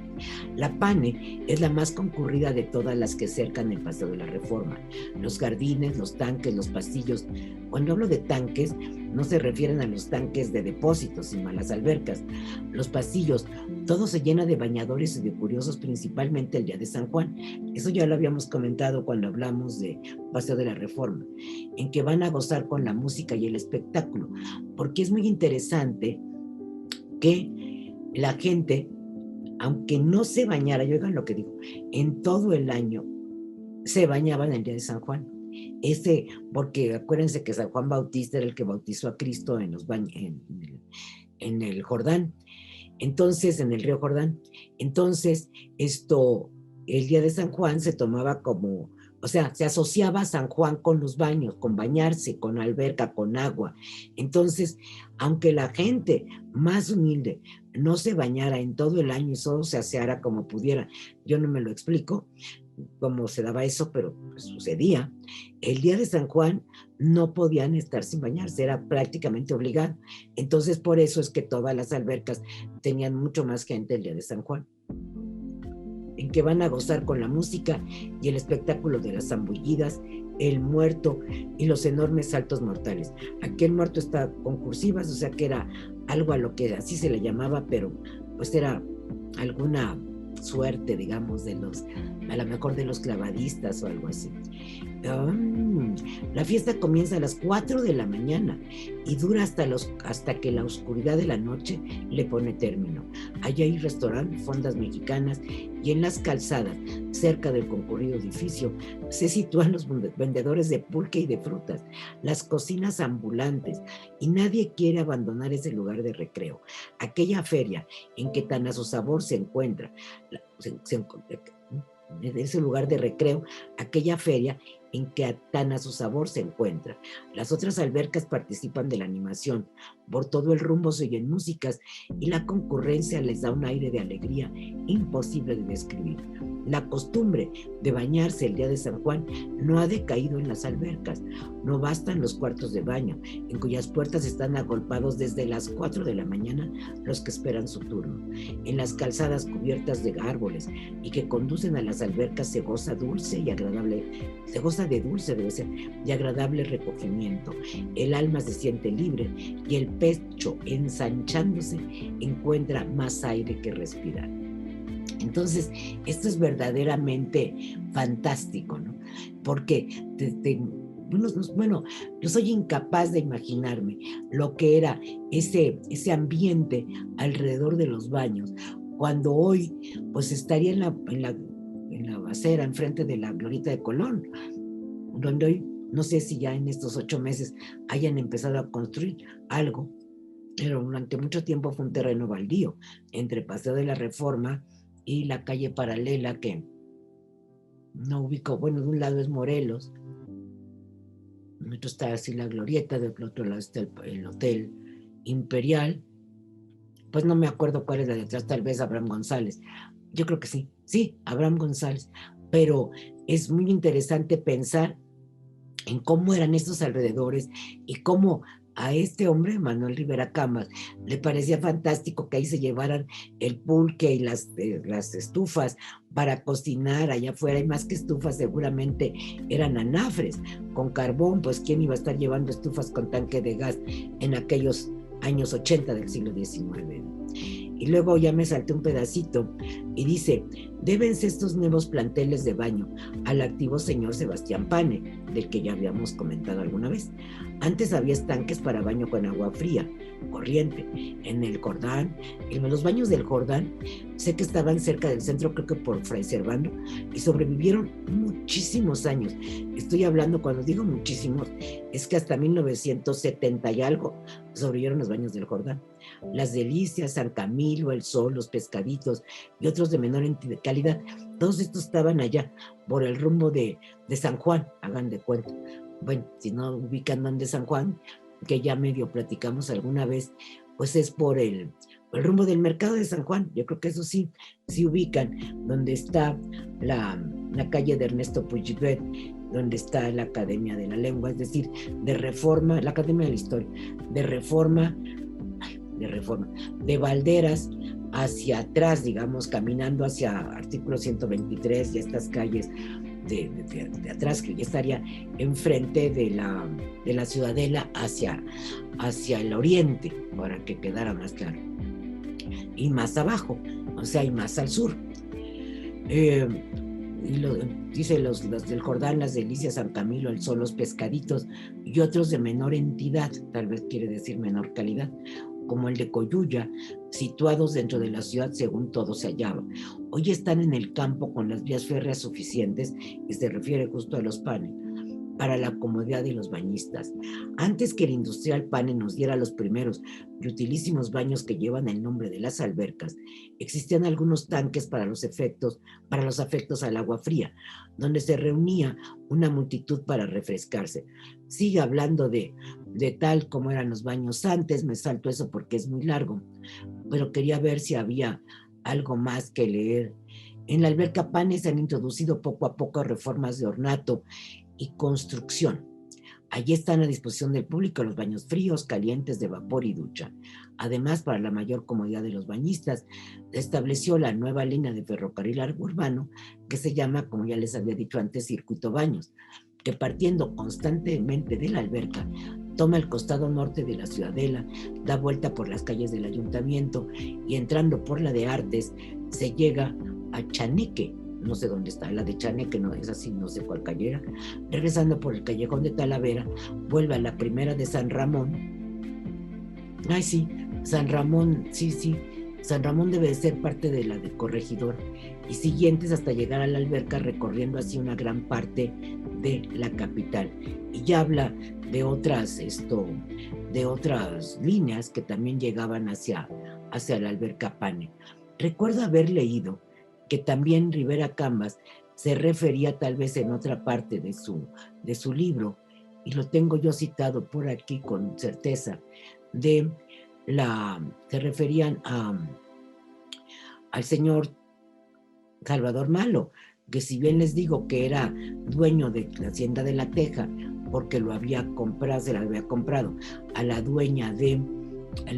La Pane es la más concurrida de todas las que cercan el Paseo de la Reforma. Los jardines, los tanques, los pasillos. Cuando hablo de tanques, no se refieren a los tanques de depósitos, sino a las albercas. Los pasillos, todo se llena de bañadores y de curiosos, principalmente el día de San Juan. Eso ya lo habíamos comentado cuando hablamos de Paseo de la Reforma, en que van a gozar con la música y el espectáculo, porque es muy interesante que la gente, aunque no se bañara, y oigan lo que digo, en todo el año se bañaban el día de San Juan. Porque acuérdense que San Juan Bautista era el que bautizó a Cristo en el Jordán, entonces, en el río Jordán. Entonces, el día de San Juan se tomaba como, o sea, se asociaba a San Juan con los baños, con bañarse, con alberca, con agua. Entonces, aunque la gente más humilde no se bañara en todo el año y solo se aseara como pudiera, yo no me lo explico cómo se daba eso, pero pues, sucedía. El día de San Juan no podían estar sin bañarse, era prácticamente obligado. Entonces, por eso es que todas las albercas tenían mucho más gente el día de San Juan, en que van a gozar con la música y el espectáculo de las zambullidas, el muerto y los enormes saltos mortales. Aquí el muerto está con cursivas, o sea que era algo a lo que así se le llamaba, pero pues era alguna suerte, digamos, a lo mejor de los clavadistas o algo así. La fiesta comienza a las 4 de la mañana y dura hasta que la oscuridad de la noche le pone término. Allá hay restaurantes, fondas mexicanas y en las calzadas, cerca del concurrido edificio, se sitúan los vendedores de pulque y de frutas, las cocinas ambulantes, y nadie quiere abandonar ese lugar de recreo, aquella feria en que tan a su sabor se encuentra, ese lugar de recreo, aquella feria en que tan a su sabor se encuentra. Las otras albercas participan de la animación, por todo el rumbo se oyen músicas y la concurrencia les da un aire de alegría imposible de describir. La costumbre de bañarse el día de San Juan no ha decaído en las albercas. No bastan los cuartos de baño, en cuyas puertas están agolpados desde las 4 de la mañana los que esperan su turno. En las calzadas cubiertas de árboles y que conducen a las albercas se goza de dulce, debe ser, y agradable recogimiento. El alma se siente libre y el pecho, ensanchándose, encuentra más aire que respirar. Entonces, esto es verdaderamente fantástico, ¿no? Porque yo soy incapaz de imaginarme lo que era ese ambiente alrededor de los baños, cuando hoy pues estaría en la acera enfrente de la Glorieta de Colón, donde hoy no sé si ya en estos 8 meses hayan empezado a construir algo, pero durante mucho tiempo fue un terreno baldío entre Paseo de la Reforma y la calle paralela que no ubico. Bueno, de un lado es Morelos, de otro está así la Glorieta, del otro lado está el Hotel Imperial, pues no me acuerdo cuál es la detrás, tal vez Abraham González, yo creo que sí, Abraham González, pero es muy interesante pensar en cómo eran estos alrededores y cómo a este hombre, Manuel Rivera Camas, le parecía fantástico que ahí se llevaran el pulque y las estufas para cocinar allá afuera, y más que estufas seguramente eran anafres con carbón, pues quién iba a estar llevando estufas con tanque de gas en aquellos años 80 del siglo XIX. Y luego ya me salté un pedacito y dice, débense estos nuevos planteles de baño al activo señor Sebastián Pane, del que ya habíamos comentado alguna vez. Antes había estanques para baño con agua fría, corriente, en el Jordán, en los baños del Jordán, sé que estaban cerca del centro, creo que por Fray Servando, y sobrevivieron muchísimos años. Estoy hablando, cuando digo muchísimos, es que hasta 1970 y algo sobrevivieron los baños del Jordán. Las Delicias, San Camilo, El Sol, Los Pescaditos y otros de menor calidad, todos estos estaban allá por el rumbo de San Juan, hagan de cuenta. Bueno, si no ubican donde San Juan, que ya medio platicamos alguna vez, pues es por el rumbo del mercado de San Juan. Yo creo que eso sí, sí ubican, donde está la calle de Ernesto Puigvet, donde está la Academia de la Lengua, es decir, de Reforma, la Academia de la Historia, de Reforma, de Valderas hacia atrás, digamos, caminando hacia Artículo 123 y estas calles de atrás, que ya estaría enfrente de la Ciudadela hacia el oriente, para que quedara más claro. Y más abajo, o sea, y más al sur. Dice los del Jordán, Las Delicias, San Camilo, El Sol, Los Pescaditos y otros de menor entidad, tal vez quiere decir menor calidad, como el de Coyuya, situados dentro de la ciudad según todo se hallaba. Hoy están en el campo con las vías férreas suficientes, y se refiere justo a los Pane, para la comodidad de los bañistas. Antes que el industrial Pane nos diera los primeros y utilísimos baños que llevan el nombre de las albercas, existían algunos tanques para los afectos al agua fría, donde se reunía una multitud para refrescarse. Sigue hablando de tal como eran los baños antes, me salto eso porque es muy largo, pero quería ver si había algo más que leer. En la alberca Pane se han introducido poco a poco reformas de ornato y construcción. Allí están a disposición del público los baños fríos, calientes, de vapor y ducha. Además, para la mayor comodidad de los bañistas, estableció la nueva línea de ferrocarril urbano que se llama, como ya les había dicho antes, Circuito Baños, que partiendo constantemente de la alberca, toma el costado norte de la Ciudadela, da vuelta por las calles del Ayuntamiento y entrando por la de Artes, se llega a Chaneque, no sé dónde está, la de Chaneque no es así, no sé cuál calle era, regresando por el callejón de Talavera, vuelve a la primera de San Ramón. Ay, sí, San Ramón, sí, San Ramón debe de ser parte de la de Corregidor, y siguientes hasta llegar a la alberca, recorriendo así una gran parte de la capital. Y ya habla de otras líneas que también llegaban hacia la alberca Pane. Recuerdo haber leído que también Rivera Camas se refería, tal vez en otra parte de su libro, y lo tengo yo citado por aquí con certeza, se referían al señor Salvador Malo, que si bien les digo que era dueño de la hacienda de La Teja, porque se la había comprado a la dueña a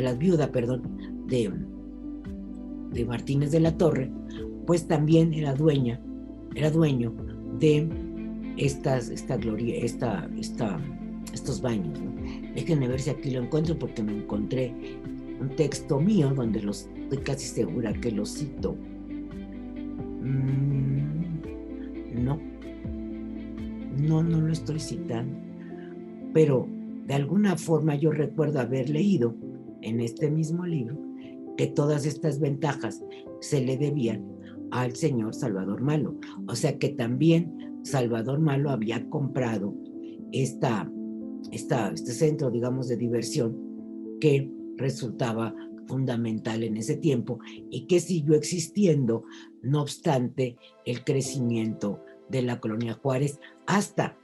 la viuda, de Martínez de la Torre, pues también era dueño de estos baños, ¿no? Déjenme ver si aquí lo encuentro, porque me encontré un texto mío donde estoy casi segura que lo cito. No lo estoy citando, pero de alguna forma yo recuerdo haber leído en este mismo libro que todas estas ventajas se le debían al señor Salvador Malo. O sea que también Salvador Malo había comprado este centro, digamos, de diversión, que resultaba fundamental en ese tiempo y que siguió existiendo, no obstante el crecimiento de la Colonia Juárez hasta,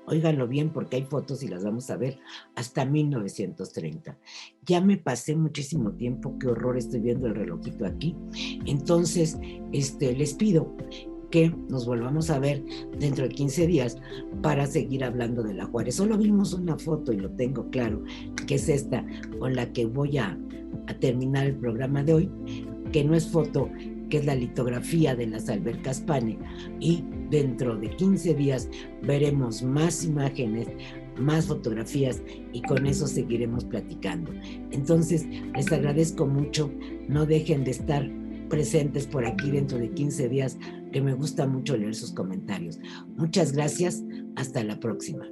óiganlo bien porque hay fotos y las vamos a ver, hasta 1930. Ya me pasé muchísimo tiempo, qué horror, estoy viendo el relojito aquí. Entonces, les pido que nos volvamos a ver dentro de 15 días para seguir hablando de la Juárez. Solo vimos una foto y lo tengo claro, que es esta con la que voy a terminar el programa de hoy, que no es foto, que es la litografía de las albercas Pane, y dentro de 15 días veremos más imágenes, más fotografías, y con eso seguiremos platicando. Entonces, les agradezco mucho, no dejen de estar presentes por aquí dentro de 15 días, que me gusta mucho leer sus comentarios. Muchas gracias, hasta la próxima.